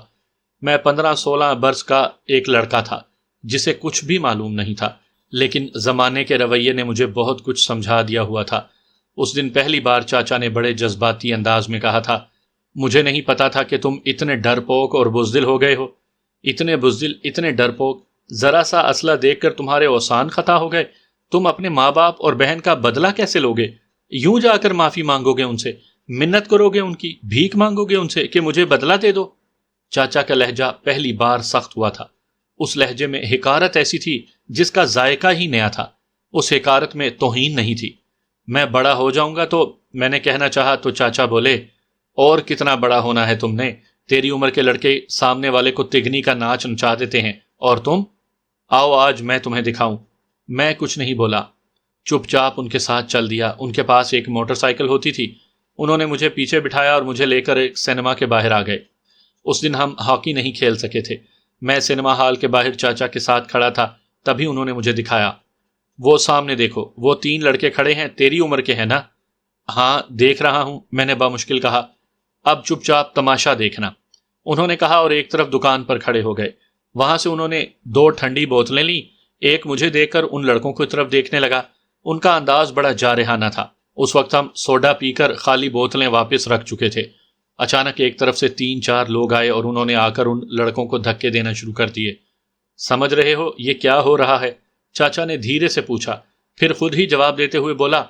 میں 15-16 برس کا ایک لڑکا تھا جسے کچھ بھی معلوم نہیں تھا، لیکن زمانے کے رویے نے مجھے بہت کچھ سمجھا دیا ہوا تھا۔ اس دن پہلی بار چاچا نے بڑے جذباتی انداز میں کہا تھا، مجھے نہیں پتا تھا کہ تم اتنے ڈرپوک اور بزدل ہو گئے ہو۔ اتنے بزدل، اتنے ڈرپوک، ذرا سا اسلحہ دیکھ کر تمہارے اوسان خطا ہو گئے۔ تم اپنے ماں باپ اور بہن کا بدلہ کیسے لوگے؟ یوں جا کر معافی مانگو گے ان سے، منت کرو گے ان کی، بھیک مانگو گے ان سے کہ مجھے بدلہ دے دو؟ چاچا کا لہجہ پہلی بار سخت ہوا تھا۔ اس لہجے میں حقارت ایسی تھی جس کا ذائقہ ہی نیا تھا۔ اس حقارت میں توہین نہیں تھی۔ میں بڑا ہو جاؤں گا تو، میں نے کہنا چاہا تو چاچا بولے، اور کتنا بڑا ہونا ہے تم نے؟ تیری عمر کے لڑکے سامنے والے کو تگنی کا ناچ نچا دیتے ہیں، اور تم؟ آؤ آج میں تمہیں دکھاؤں۔ میں کچھ نہیں بولا، چپ چاپ ان کے ساتھ چل دیا۔ ان کے پاس ایک موٹر سائیکل ہوتی تھی۔ انہوں نے مجھے پیچھے بٹھایا اور مجھے لے کر ایک سینما کے باہر آ گئے۔ اس دن ہم ہاکی نہیں کھیل سکے تھے۔ میں سینما ہال کے باہر چاچا کے ساتھ کھڑا تھا، تبھی انہوں نے مجھے دکھایا، وہ سامنے دیکھو، وہ 3 لڑکے کھڑے ہیں، تیری عمر کے ہیں نا؟ ہاں دیکھ رہا ہوں، میں نے بامشکل کہا۔ اب چپ چاپ تماشا دیکھنا، انہوں نے کہا، اور ایک طرف دکان پر کھڑے ہو گئے۔ وہاں سے انہوں نے 2 ٹھنڈی بوتلیں لیں۔ ایک مجھے دیکھ کر ان لڑکوں کی طرف دیکھنے لگا۔ ان کا انداز بڑا جارحانہ تھا۔ اس وقت ہم سوڈا پی کر خالی بوتلیں واپس رکھ چکے تھے۔ اچانک ایک طرف سے 3-4 لوگ آئے اور انہوں نے آ کر ان لڑکوں کو دھکے دینا شروع کر دیے۔ سمجھ رہے ہو یہ کیا ہو رہا ہے؟ چاچا نے دھیرے سے پوچھا، پھر خود ہی جواب دیتے ہوئے بولا،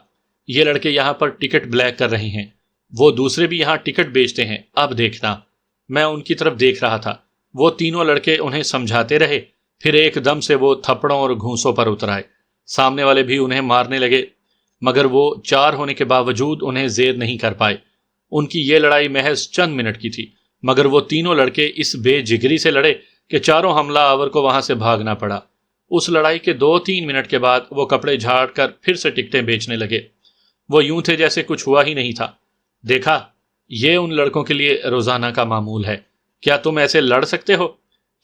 یہ لڑکے یہاں پر ٹکٹ بلیک کر رہے ہیں، وہ دوسرے بھی یہاں ٹکٹ بیچتے ہیں، اب دیکھنا۔ میں ان کی طرف دیکھ رہا تھا۔ وہ تینوں لڑکے انہیں سمجھاتے رہے، پھر ایک دم سے وہ تھپڑوں اور گھونسوں پر اتر آئے۔ سامنے والے بھی انہیں مارنے لگے، مگر وہ 4 ہونے کے باوجود انہیں زیر نہیں کر پائے۔ ان کی یہ لڑائی محض چند منٹ کی تھی، مگر وہ تینوں لڑکے اس بے جگری سے لڑے کہ چاروں حملہ آور کو وہاں سے بھاگنا پڑا۔ اس لڑائی کے 2-3 منٹ کے بعد وہ کپڑے جھاڑ کر پھر سے ٹکٹیں بیچنے لگے۔ وہ یوں تھے جیسے کچھ ہوا ہی نہیں تھا۔ دیکھا، یہ ان لڑکوں کے لیے روزانہ کا معمول ہے۔ کیا تم ایسے لڑ سکتے ہو؟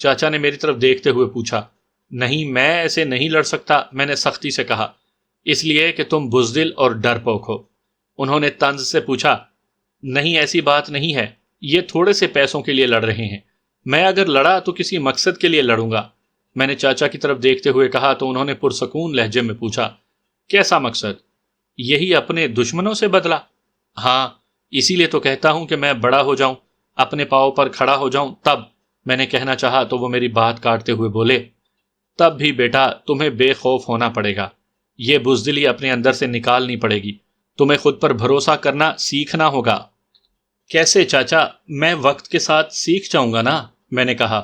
چاچا نے میری طرف دیکھتے ہوئے پوچھا۔ نہیں، میں ایسے نہیں لڑ سکتا، میں نے سختی سے کہا۔ اس لیے کہ تم بزدل اور ڈرپوک ہو۔ انہوں نے طنز سے پوچھا۔ نہیں، ایسی بات نہیں ہے، یہ تھوڑے سے پیسوں کے لیے لڑ رہے ہیں۔ میں اگر لڑا تو کسی مقصد کے لیے لڑوں گا۔ میں نے چاچا کی طرف دیکھتے ہوئے کہا تو انہوں نے پرسکون لہجے میں پوچھا، کیسا مقصد؟ یہی اپنے دشمنوں سے بدلہ؟ ہاں، اسی لیے تو کہتا ہوں کہ میں بڑا ہو جاؤں، اپنے پاؤں پر کھڑا ہو جاؤں تب۔ میں نے کہنا چاہا تو وہ میری بات کاٹتے ہوئے بولے، تب بھی بیٹا تمہیں بے خوف ہونا پڑے گا، یہ بزدلی اپنے اندر سے نکالنی پڑے گی، تمہیں خود پر بھروسہ کرنا سیکھنا ہوگا۔ کیسے چاچا؟ میں وقت کے ساتھ سیکھ جاؤں گا نا، میں نے کہا۔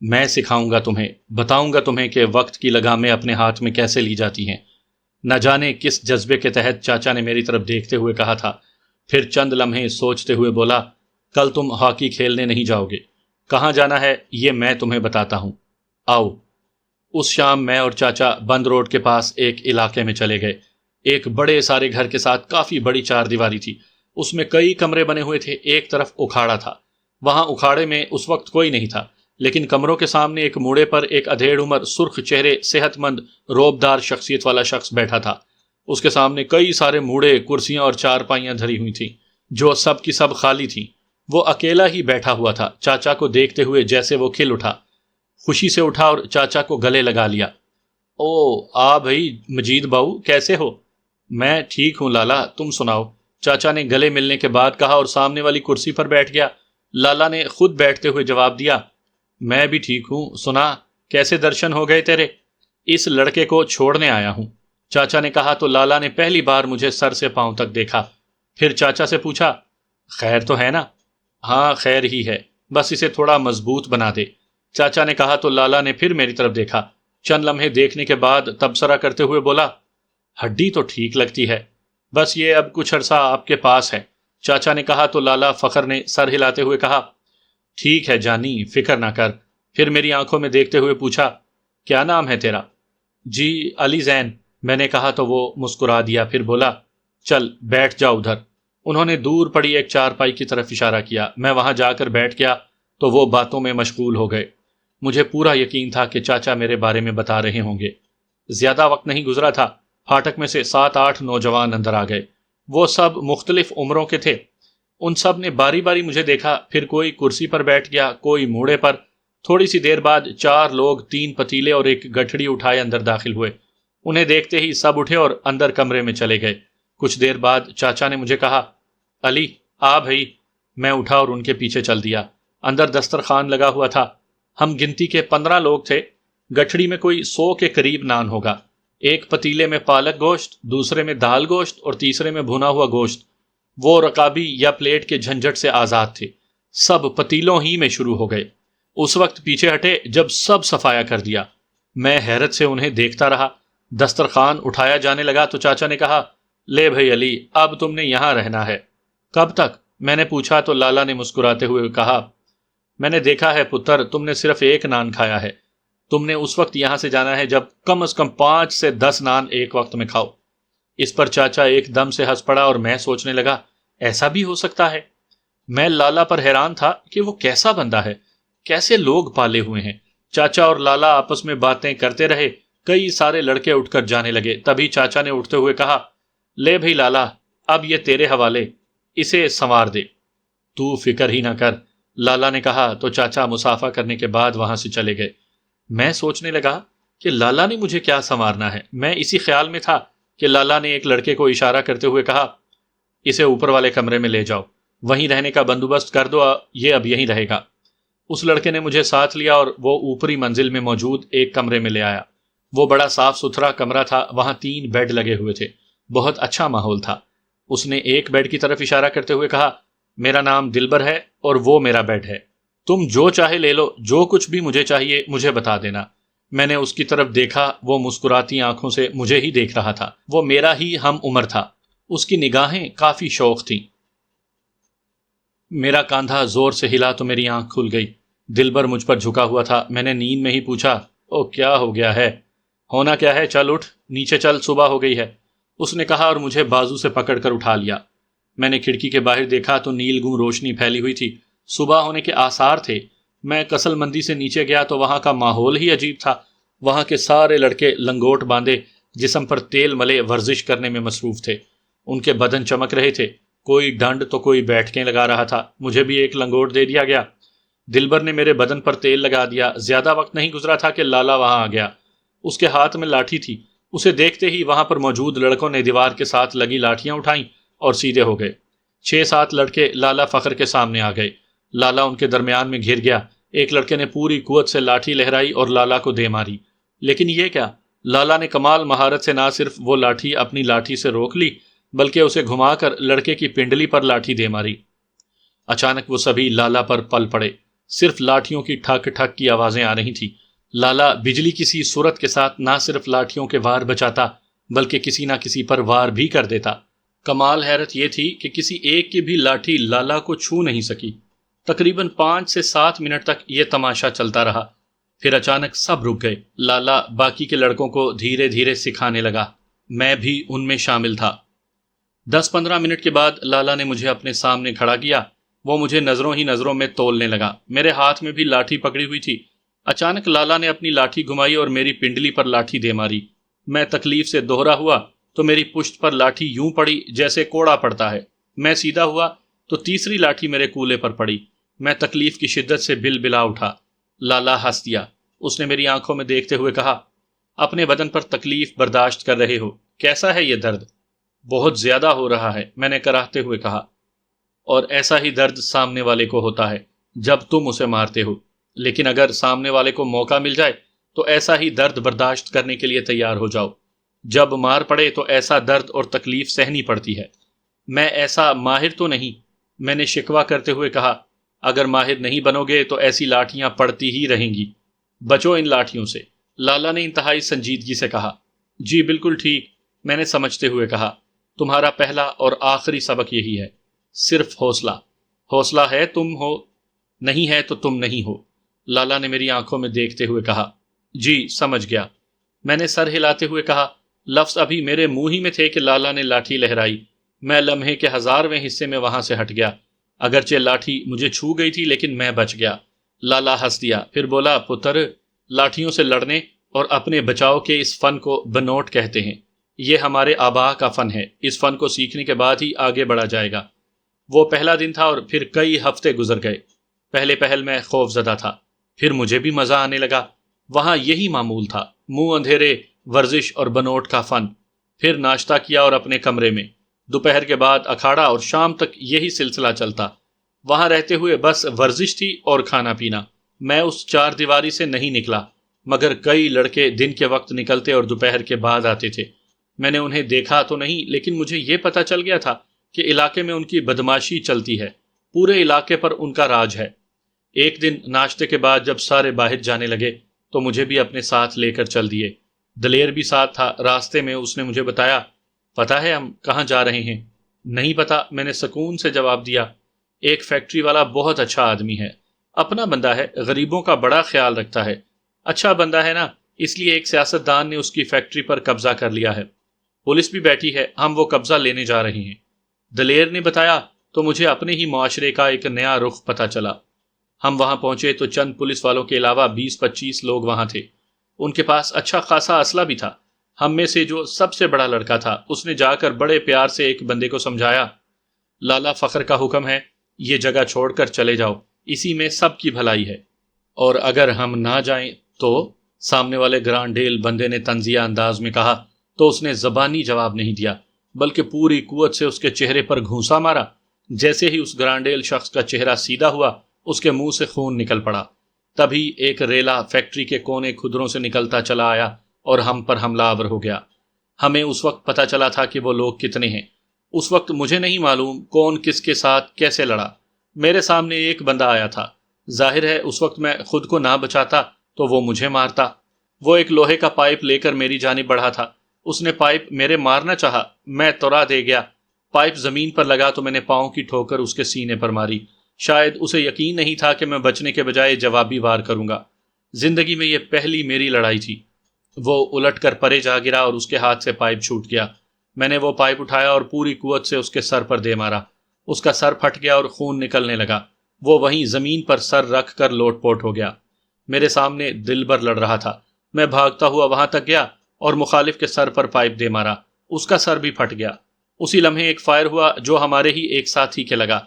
میں سکھاؤں گا تمہیں، بتاؤں گا تمہیں کہ وقت کی لگامیں اپنے ہاتھ میں کیسے لی جاتی ہیں۔ نہ جانے کس جذبے کے تحت چاچا نے میری طرف دیکھتے ہوئے کہا تھا، پھر چند لمحے سوچتے ہوئے بولا، کل تم ہاکی کھیلنے نہیں جاؤ گے، کہاں جانا ہے یہ میں تمہیں بتاتا ہوں، آؤ۔ اس شام میں اور چاچا بند روڈ کے پاس ایک علاقے میں چلے گئے۔ ایک بڑے سارے گھر کے ساتھ کافی بڑی چار دیواری تھی، اس میں کئی کمرے بنے ہوئے تھے، ایک طرف اکھاڑا تھا۔ وہاں اکھاڑے میں اس وقت کوئی نہیں تھا، لیکن کمروں کے سامنے ایک موڑے پر ایک ادھیڑ عمر سرخ چہرے صحت مند روبدار شخصیت والا شخص بیٹھا تھا۔ اس کے سامنے کئی سارے موڑے، کرسیاں اور چارپائیاں دھری ہوئی تھیں جو سب کی سب خالی تھیں۔ وہ اکیلا ہی بیٹھا ہوا تھا۔ چاچا کو دیکھتے ہوئے جیسے وہ کھل اٹھا، خوشی سے اٹھا اور چاچا کو گلے لگا لیا۔ او آ بھائی مجید باؤ، کیسے ہو؟ میں ٹھیک ہوں لالا، تم سناؤ، چاچا نے گلے ملنے کے بعد کہا اور سامنے والی کرسی پر بیٹھ گیا۔ لالا نے خود بیٹھتے ہوئے جواب دیا، میں بھی ٹھیک ہوں، سنا کیسے درشن ہو گئے تیرے؟ اس لڑکے کو چھوڑنے آیا ہوں، چاچا نے کہا تو لالا نے پہلی بار مجھے سر سے پاؤں تک دیکھا۔ پھر چاچا سے پوچھا، خیر تو ہے نا؟ ہاں خیر ہی ہے، بس اسے تھوڑا مضبوط بنا دے، چاچا نے کہا تو لالا نے پھر میری طرف دیکھا۔ چند لمحے دیکھنے کے بعد تبصرہ کرتے ہوئے بولا، ہڈی تو ٹھیک لگتی ہے، بس یہ اب کچھ عرصہ آپ کے پاس ہے، چاچا نے کہا تو لالا فخر نے سر ہلاتے ہوئے کہا، ٹھیک ہے جانی، فکر نہ کر۔ پھر میری آنکھوں میں دیکھتے ہوئے پوچھا، کیا نام ہے تیرا؟ جی علی زین، میں نے کہا تو وہ مسکرا دیا، پھر بولا، چل بیٹھ جا ادھر۔ انہوں نے دور پڑی ایک چارپائی کی طرف اشارہ کیا۔ میں وہاں جا کر بیٹھ گیا تو وہ باتوں میں مشغول ہو گئے۔ مجھے پورا یقین تھا کہ چاچا میرے بارے میں بتا رہے ہوں گے۔ زیادہ وقت نہیں گزرا تھا، پھاٹک میں سے 7-8 نوجوان اندر آ گئے۔ وہ سب مختلف عمروں کے تھے۔ ان سب نے باری باری مجھے دیکھا، پھر کوئی کرسی پر بیٹھ گیا، کوئی موڑے پر۔ تھوڑی سی دیر بعد 4 لوگ 3 پتیلے اور ایک گٹھڑی اٹھائے اندر داخل ہوئے۔ انہیں دیکھتے ہی سب اٹھے اور اندر کمرے میں چلے گئے۔ کچھ دیر بعد چاچا نے مجھے کہا، علی آ بھائی۔ میں اٹھا اور ان کے پیچھے چل دیا۔ اندر دسترخوان لگا ہوا تھا۔ ہم گنتی کے 15 لوگ تھے۔ گٹھڑی میں کوئی 100 کے قریب نان ہوگا۔ ایک پتیلے میں پالک گوشت، دوسرے میں دال گوشت اور تیسرے میں بھنا ہوا گوشت۔ وہ رکابی یا پلیٹ کے جھنجھٹ سے آزاد تھے۔ سب پتیلوں ہی میں شروع ہو گئے۔ اس وقت پیچھے ہٹے جب سب صفایا کر دیا۔ میں حیرت سے انہیں دیکھتا رہا۔ دسترخوان اٹھایا جانے لگا تو چاچا نے کہا، لے بھائی علی، اب تم نے یہاں رہنا ہے۔ کب تک؟ میں نے پوچھا تو لالا نے مسکراتے ہوئے کہا، میں نے دیکھا ہے پتر، تم نے صرف ایک نان کھایا ہے۔ تم نے اس وقت یہاں سے جانا ہے جب کم از کم 5 سے 10 نان ایک وقت میں کھاؤ۔ اس پر چاچا ایک دم سے ہنس پڑا اور میں سوچنے لگا، ایسا بھی ہو سکتا ہے؟ میں لالا پر حیران تھا کہ وہ کیسا بندہ ہے، کیسے لوگ پالے ہوئے ہیں۔ چاچا اور لالا آپس میں باتیں کرتے رہے۔ کئی سارے لڑکے اٹھ کر جانے لگے۔ تبھی چاچا نے اٹھتے ہوئے کہا، لے بھائی لالا، اب یہ تیرے حوالے، اسے سنوار دے۔ تو فکر ہی نہ کر، لالا نے کہا تو چاچا مسافہ کرنے کے بعد وہاں سے چلے گئے۔ میں سوچنے لگا کہ لالا نے مجھے کیا سنوارنا ہے۔ میں اسی خیال میں تھا کہ لالا نے ایک لڑکے کو اشارہ کرتے ہوئے کہا، اسے اوپر والے کمرے میں لے جاؤ، وہیں رہنے کا بندوبست کر دو، یہ اب یہیں رہے گا۔ اس لڑکے نے مجھے ساتھ لیا اور وہ اوپری منزل میں موجود ایک کمرے میں لے آیا۔ وہ بڑا صاف ستھرا کمرہ تھا، وہاں 3 بیڈ لگے ہوئے تھے، بہت اچھا ماحول تھا۔ اس نے ایک بیڈ کی طرف اشارہ کرتے ہوئے کہا، میرا نام دلبر ہے اور وہ میرا بیڈ ہے، تم جو چاہے لے لو، جو کچھ بھی مجھے چاہیے مجھے بتا دینا۔ میں نے اس کی طرف دیکھا، وہ مسکراتی آنکھوں سے مجھے ہی دیکھ رہا تھا۔ وہ میرا ہی ہم عمر تھا، اس کی نگاہیں کافی شوق تھیں۔ میرا کاندھا زور سے ہلا تو میری آنکھ کھل گئی۔ دلبر مجھ پر جھکا ہوا تھا۔ میں نے نیند میں ہی پوچھا، او کیا ہو گیا ہے؟ ہونا کیا ہے، چل اٹھ، نیچے چل، صبح ہو گئی ہے، اس نے کہا اور مجھے بازو سے پکڑ کر اٹھا لیا۔ میں نے کھڑکی کے باہر دیکھا تو نیل گوں روشنی پھیلی ہوئی تھی، صبح ہونے کے آثار تھے۔ میں کسل مندی سے نیچے گیا تو وہاں کا ماحول ہی عجیب تھا۔ وہاں کے سارے لڑکے لنگوٹ باندھے، جسم پر تیل ملے ورزش کرنے میں مصروف تھے۔ ان کے بدن چمک رہے تھے، کوئی ڈنڈ تو کوئی بیٹھکیں لگا رہا تھا۔ مجھے بھی ایک لنگوٹ دے دیا گیا۔ دلبر نے میرے بدن پر تیل لگا دیا۔ زیادہ وقت نہیں گزرا تھا کہ لالا وہاں آ گیا۔ اس کے ہاتھ میں لاٹھی تھی۔ اسے دیکھتے ہی وہاں پر موجود لڑکوں نے دیوار کے ساتھ لگی لاٹھیاں اٹھائیں اور سیدھے ہو گئے۔ 6-7 لڑکے لالا فخر کے سامنے آ گئے۔ لالا ان کے درمیان میں گھر گیا۔ ایک لڑکے نے پوری قوت سے لاٹھی لہرائی اور لالا کو دے ماری، لیکن یہ کیا، لالا نے کمال مہارت سے نہ صرف وہ لاٹھی اپنی لاٹھی سے روک لی بلکہ اسے گھما کر لڑکے کی پنڈلی پر لاٹھی دے ماری۔ اچانک وہ سبھی لالا پر پل پڑے۔ صرف لاٹھیوں کی ٹھک ٹھک کی آوازیں آ رہی تھیں۔ لالا بجلی کی سی صورت کے ساتھ نہ صرف لاٹھیوں کے وار بچاتا بلکہ کسی نہ کسی پر وار بھی کر دیتا۔ کمال حیرت یہ تھی کہ کسی ایک کی بھی لاٹھی لالا کو چھو نہیں سکی۔ تقریباً 5 سے 7 منٹ تک یہ تماشا چلتا رہا۔ پھر اچانک سب رک گئے۔ لالا باقی کے لڑکوں کو دھیرے دھیرے سکھانے لگا۔ میں بھی ان میں شامل تھا۔ 10-15 منٹ کے بعد لالا نے مجھے اپنے سامنے کھڑا کیا۔ وہ مجھے نظروں ہی نظروں میں تولنے لگا۔ میرے ہاتھ میں بھی لاٹھی پکڑی ہوئی تھی۔ اچانک لالا نے اپنی لاٹھی گھمائی اور میری پنڈلی پر لاٹھی دے ماری۔ میں تکلیف سے دوہرا ہوا تو میری پشت پر لاٹھی یوں پڑی جیسے کوڑا پڑتا ہے۔ میں سیدھا ہوا تو تیسری لاٹھی میرے کولے پر پڑی۔ میں تکلیف کی شدت سے بل بلا اٹھا۔ لالا ہنس دیا۔ اس نے میری آنکھوں میں دیکھتے ہوئے کہا، اپنے بدن پر تکلیف برداشت کر رہے ہو، کیسا ہے یہ درد؟ بہت زیادہ ہو رہا ہے، میں نے کراہتے ہوئے کہا۔ اور ایسا ہی درد سامنے والے کو ہوتا ہے جب تم اسے مارتے ہو، لیکن اگر سامنے والے کو موقع مل جائے تو ایسا ہی درد برداشت کرنے کے لیے تیار ہو جاؤ۔ جب مار پڑے تو ایسا درد اور تکلیف سہنی پڑتی ہے۔ میں ایسا ماہر تو نہیں، میں نے شکوہ کرتے ہوئے کہا۔ اگر ماہر نہیں بنو گے تو ایسی لاٹھیاں پڑتی ہی رہیں گی، بچو ان لاٹھیوں سے، لالا نے انتہائی سنجیدگی سے کہا۔ جی بالکل ٹھیک، میں نے سمجھتے ہوئے کہا۔ تمہارا پہلا اور آخری سبق یہی ہے، صرف حوصلہ۔ حوصلہ ہے تم ہو، نہیں ہے تو تم نہیں ہو، لالا نے میری آنکھوں میں دیکھتے ہوئے کہا۔ جی سمجھ گیا، میں نے سر ہلاتے ہوئے کہا۔ لفظ ابھی میرے منہ ہی میں تھے کہ لالا نے لاٹھی لہرائی۔ میں لمحے کے 1000ویں حصے میں وہاں سے ہٹ گیا۔ اگرچہ لاٹھی مجھے چھو گئی تھی لیکن میں بچ گیا۔ لالا ہنس دیا، پھر بولا، پتر، لاٹھیوں سے لڑنے اور اپنے بچاؤ کے اس فن کو بنوٹ کہتے ہیں۔ یہ ہمارے آباء کا فن ہے۔ اس فن کو سیکھنے کے بعد ہی آگے بڑھا جائے گا۔ وہ پہلا دن تھا اور پھر کئی ہفتے گزر گئے۔ پہل میں خوف زدہ تھا، پھر مجھے بھی مزہ آنے لگا۔ وہاں یہی معمول تھا، منہ اندھیرے، ورزش اور بنوٹ کا فن۔ پھر ناشتہ کیا اور اپنے کمرے میں۔ دوپہر کے بعد اکھاڑا اور شام تک یہی سلسلہ چلتا۔ وہاں رہتے ہوئے بس ورزش تھی اور کھانا پینا۔ میں اس 4 دیواری سے نہیں نکلا، مگر کئی لڑکے دن کے وقت نکلتے اور دوپہر کے بعد آتے تھے۔ میں نے انہیں دیکھا تو نہیں، لیکن مجھے یہ پتہ چل گیا تھا کہ علاقے میں ان کی بدماشی چلتی ہے، پورے علاقے پر ان کا راج ہے۔ ایک دن ناشتے کے بعد جب سارے باہر جانے لگے تو مجھے بھی اپنے ساتھ لے کر چل دیے۔ دلیر بھی ساتھ تھا۔ راستے میں اس نے مجھے بتایا، پتہ ہے ہم کہاں جا رہے ہیں؟ نہیں پتا، میں نے سکون سے جواب دیا۔ ایک فیکٹری والا بہت اچھا آدمی ہے، اپنا بندہ ہے، غریبوں کا بڑا خیال رکھتا ہے۔ اچھا بندہ ہے نا، اس لیے ایک سیاستدان نے اس کی فیکٹری پر قبضہ کر لیا ہے۔ پولیس بھی بیٹھی ہے، ہم وہ قبضہ لینے جا رہے ہیں۔ دلیر نے بتایا تو مجھے اپنے ہی معاشرے کا ایک نیا رخ پتہ چلا۔ ہم وہاں پہنچے تو چند پولیس والوں کے علاوہ 20-25 لوگ وہاں تھے۔ ان کے پاس اچھا خاصا اسلحہ بھی تھا۔ ہم میں سے جو سب سے بڑا لڑکا تھا، اس نے جا کر بڑے پیار سے ایک بندے کو سمجھایا، لالا فخر کا حکم ہے، یہ جگہ چھوڑ کر چلے جاؤ، اسی میں سب کی بھلائی ہے، اور اگر ہم نہ جائیں تو؟ سامنے والے گرانڈیل بندے نے طنزیہ انداز میں کہا، تو اس نے زبانی جواب نہیں دیا بلکہ پوری قوت سے اس کے چہرے پر گھونسا مارا۔ جیسے ہی اس گرانڈیل شخص کا چہرہ سیدھا ہوا، اس کے منہ سے خون نکل پڑا۔ تبھی ایک ریلا فیکٹری کے کونے کھدروں سے نکلتا چلا آیا اور ہم پر حملہ آور ہو گیا۔ ہمیں اس وقت پتہ چلا تھا کہ وہ لوگ کتنے ہیں۔ اس وقت مجھے نہیں معلوم کون کس کے ساتھ کیسے لڑا۔ میرے سامنے ایک بندہ آیا تھا، ظاہر ہے اس وقت میں خود کو نہ بچاتا تو وہ مجھے مارتا۔ وہ ایک لوہے کا پائپ لے کر میری جانب بڑھا تھا۔ اس نے پائپ میرے مارنا چاہا، میں تورا دے گیا۔ پائپ زمین پر لگا تو میں نے پاؤں کی ٹھوکر اس کے سینے پر ماری۔ شاید اسے یقین نہیں تھا کہ میں بچنے کے بجائے جوابی وار کروں گا۔ زندگی میں یہ پہلی میری لڑائی تھی۔ وہ الٹ کر پرے جا گرا اور اس کے ہاتھ سے پائپ چھوٹ گیا۔ میں نے وہ پائپ اٹھایا اور پوری قوت سے اس کے سر پر دے مارا۔ اس کا سر پھٹ گیا اور خون نکلنے لگا۔ وہ وہیں زمین پر سر رکھ کر لوٹ پوٹ ہو گیا۔ میرے سامنے دلبر لڑ رہا تھا۔ میں بھاگتا ہوا وہاں تک گیا اور مخالف کے سر پر پائپ دے مارا۔ اس کا سر بھی پھٹ گیا۔ اسی لمحے ایک فائر ہوا جو ہمارے ہی ایک ساتھی کے لگا۔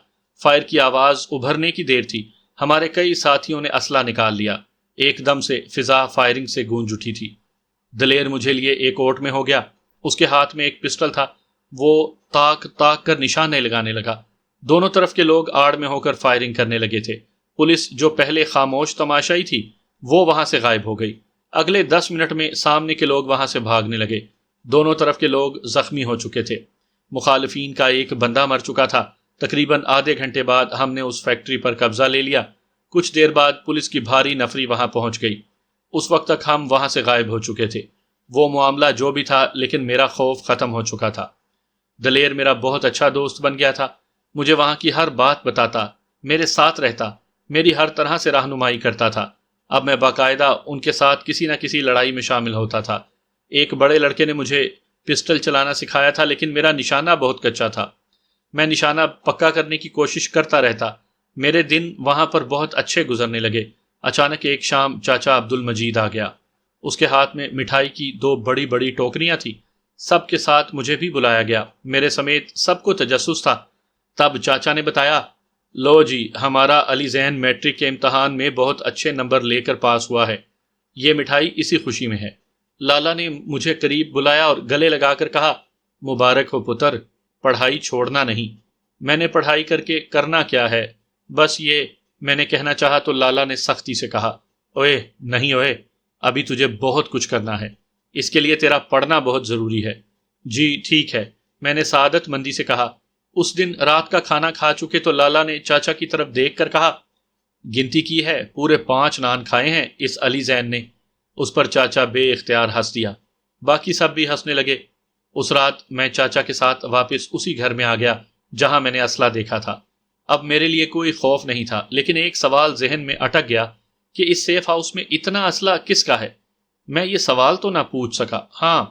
فائر کی آواز ابھرنے کی دیر تھی۔ ہمارے کئی ساتھیوں نے اسلحہ نکال لیا۔ ایک دم سے فضا فائرنگ سے گونج اٹھی تھی۔ دلیر مجھے لیے ایک اوٹ میں ہو گیا۔ اس کے ہاتھ میں ایک پسٹل تھا۔ وہ تاک تاک کر نشانے لگانے لگا۔ دونوں طرف کے لوگ آڑ میں ہو کر فائرنگ کرنے لگے تھے۔ پولیس جو پہلے خاموش تماشائی تھی وہ وہاں سے غائب ہو گئی۔ اگلے 10 منٹ میں سامنے کے لوگ وہاں سے بھاگنے لگے۔ دونوں طرف کے لوگ زخمی ہو چکے تھے۔ مخالفین کا ایک بندہ مر چکا تھا۔ تقریباً آدھے گھنٹے بعد ہم نے اس فیکٹری پر قبضہ لے لیا۔ کچھ دیر بعد پولیس کی بھاری نفری وہاں پہنچ گئی۔ اس وقت تک ہم وہاں سے غائب ہو چکے تھے۔ وہ معاملہ جو بھی تھا، لیکن میرا خوف ختم ہو چکا تھا۔ دلیر میرا بہت اچھا دوست بن گیا تھا۔ مجھے وہاں کی ہر بات بتاتا، میرے ساتھ رہتا، میری ہر طرح سے رہنمائی کرتا تھا۔ اب میں باقاعدہ ان کے ساتھ کسی نہ کسی لڑائی میں شامل ہوتا تھا۔ ایک بڑے لڑکے نے مجھے پسٹل چلانا سکھایا تھا، لیکن میرا نشانہ بہت کچا تھا۔ میں نشانہ پکا کرنے کی کوشش کرتا رہتا۔ میرے دن وہاں پر بہت اچھے گزرنے لگے۔ اچانک ایک شام چاچا عبد المجید آ گیا۔ اس کے ہاتھ میں مٹھائی کی 2 بڑی بڑی ٹوکریاں تھیں۔ سب کے ساتھ مجھے بھی بلایا گیا۔ میرے سمیت سب کو تجسس تھا۔ تب چاچا نے بتایا، لو جی، ہمارا علی زین میٹرک کے امتحان میں بہت اچھے نمبر لے کر پاس ہوا ہے۔ یہ مٹھائی اسی خوشی میں ہے۔ لالا نے مجھے قریب بلایا اور گلے لگا کر کہا، مبارک ہو پتر، پڑھائی چھوڑنا نہیں۔ میں نے پڑھائی کر کے کرنا کیا ہے، بس یہ میں نے کہنا چاہا تو لالا نے سختی سے کہا، اوئے نہیں اوئے، ابھی تجھے بہت کچھ کرنا ہے، اس کے لیے تیرا پڑھنا بہت ضروری ہے۔ جی ٹھیک ہے، میں نے سعادت مندی سے کہا۔ اس دن رات کا کھانا کھا چکے تو لالا نے چاچا کی طرف دیکھ کر کہا، گنتی کی ہے، پورے 5 نان کھائے ہیں اس علی زین نے۔ اس پر چاچا بے اختیار ہنس دیا۔ باقی سب بھی ہنسنے لگے۔ اس رات میں چاچا کے ساتھ واپس اسی گھر میں آ گیا جہاں میں نے اسلحہ دیکھا تھا۔ اب میرے لیے کوئی خوف نہیں تھا، لیکن ایک سوال ذہن میں اٹک گیا کہ اس سیف ہاؤس میں اتنا اسلحہ کس کا ہے؟ میں یہ سوال تو نہ پوچھ سکا۔ ہاں،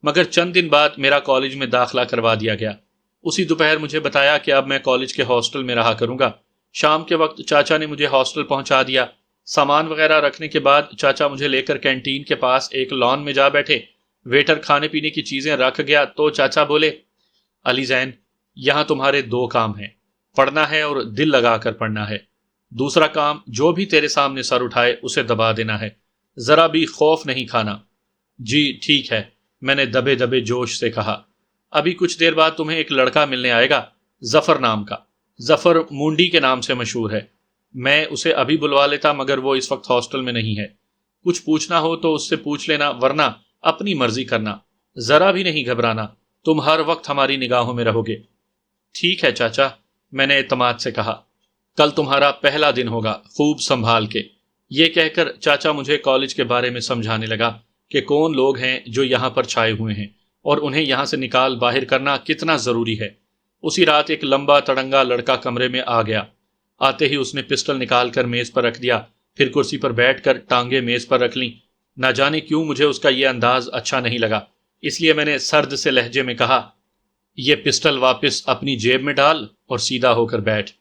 مگر چند دن بعد میرا کالج میں داخلہ کروا دیا گیا۔ اسی دوپہر مجھے بتایا کہ اب میں کالج کے ہاسٹل میں رہا کروں گا۔ شام کے وقت چاچا نے مجھے ہاسٹل پہنچا دیا۔ سامان وغیرہ رکھنے کے بعد چاچا مجھے لے کر کینٹین کے پاس ایک لان میں جا بیٹھے۔ ویٹر کھانے پینے کی چیزیں رکھ گیا تو چاچا بولے، علی زین، یہاں تمہارے 2 کام ہیں، پڑھنا ہے اور دل لگا کر پڑھنا ہے۔ دوسرا کام، جو بھی تیرے سامنے سر اٹھائے اسے دبا دینا ہے، ذرا بھی خوف نہیں کھانا۔ جی ٹھیک ہے، میں نے دبے دبے جوش سے کہا۔ ابھی کچھ دیر بعد تمہیں ایک لڑکا ملنے آئے گا، ظفر نام کا۔ ظفر مونڈی کے نام سے مشہور ہے۔ میں اسے ابھی بلوا لیتا، مگر وہ اس وقت ہاسٹل میں نہیں ہے۔ کچھ پوچھنا ہو تو اس سے پوچھ لینا، ورنہ اپنی مرضی کرنا، ذرا بھی نہیں گھبرانا، تم ہر وقت ہماری نگاہوں میں رہو گے۔ ٹھیک ہے چاچا، میں نے اعتماد سے کہا۔ کل تمہارا پہلا دن ہوگا، خوب سنبھال کے۔ یہ کہہ کر چاچا مجھے کالج کے بارے میں سمجھانے لگا کہ کون لوگ ہیں جو یہاں پر چھائے ہوئے ہیں اور انہیں یہاں سے نکال باہر کرنا کتنا ضروری ہے۔ اسی رات ایک لمبا تڑنگا لڑکا کمرے میں آ گیا۔ آتے ہی اس نے پسٹل نکال کر میز پر رکھ دیا، پھر کرسی پر بیٹھ کر ٹانگیں میز پر رکھ لیں۔ نہ جانے کیوں مجھے اس کا یہ انداز اچھا نہیں لگا، اس لیے میں نے سرد سے لہجے میں کہا، یہ پسٹل واپس اپنی جیب میں ڈال اور سیدھا ہو کر بیٹھ۔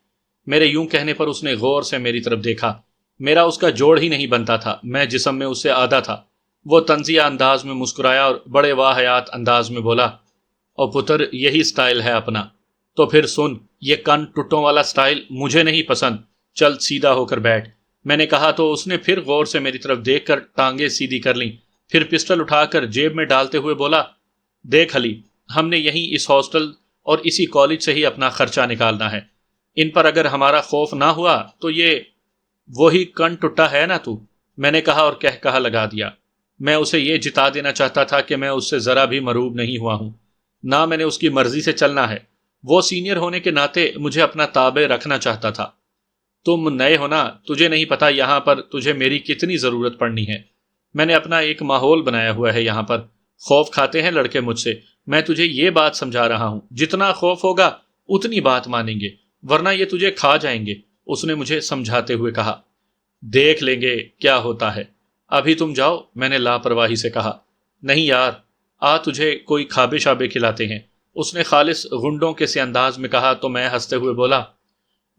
میرے یوں کہنے پر اس نے غور سے میری طرف دیکھا۔ میرا اس کا جوڑ ہی نہیں بنتا تھا، میں جسم میں اس سے آدھا تھا۔ وہ طنزیہ انداز میں مسکرایا اور بڑے واحیات انداز میں بولا، او پتر، یہی سٹائل ہے اپنا؟ تو پھر سن، یہ کن ٹٹوں والا سٹائل مجھے نہیں پسند، چل سیدھا ہو کر بیٹھ۔ میں نے کہا تو اس نے پھر غور سے میری طرف دیکھ کر ٹانگیں سیدھی کر لیں، پھر پسٹل اٹھا کر جیب میں ڈالتے ہوئے بولا، دیکھ علی، ہم نے یہیں اس ہاسٹل اور اسی کالج سے ہی اپنا خرچہ نکالنا ہے۔ ان پر اگر ہمارا خوف نہ ہوا تو یہ وہی کن ٹٹا ہے نا تو؟ میں نے کہا اور کہا لگا دیا۔ میں اسے یہ جتا دینا چاہتا تھا کہ میں اس سے ذرا بھی مروب نہیں ہوا ہوں، نہ میں نے اس کی مرضی سے چلنا ہے۔ وہ سینئر ہونے کے ناطے مجھے اپنا تابع رکھنا چاہتا تھا۔ تم نئے ہو نا، تجھے نہیں پتا یہاں پر تجھے میری کتنی ضرورت پڑنی ہے۔ میں نے اپنا ایک ماحول بنایا ہوا ہے یہاں پر۔ خوف کھاتے ہیں لڑکے مجھ سے۔ میں تجھے یہ بات سمجھا رہا ہوں، جتنا خوف ہوگا اتنی بات مانیں گے، ورنہ یہ تجھے کھا جائیں گے، اس نے مجھے سمجھاتے ہوئے کہا۔ دیکھ لیں گے کیا ہوتا ہے، ابھی تم جاؤ، میں نے لاپرواہی سے کہا۔ نہیں یار، تجھے کوئی کھابے شابے کھلاتے ہیں، اس نے خالص غنڈوں کے سے انداز میں کہا تو میں ہنستے ہوئے بولا،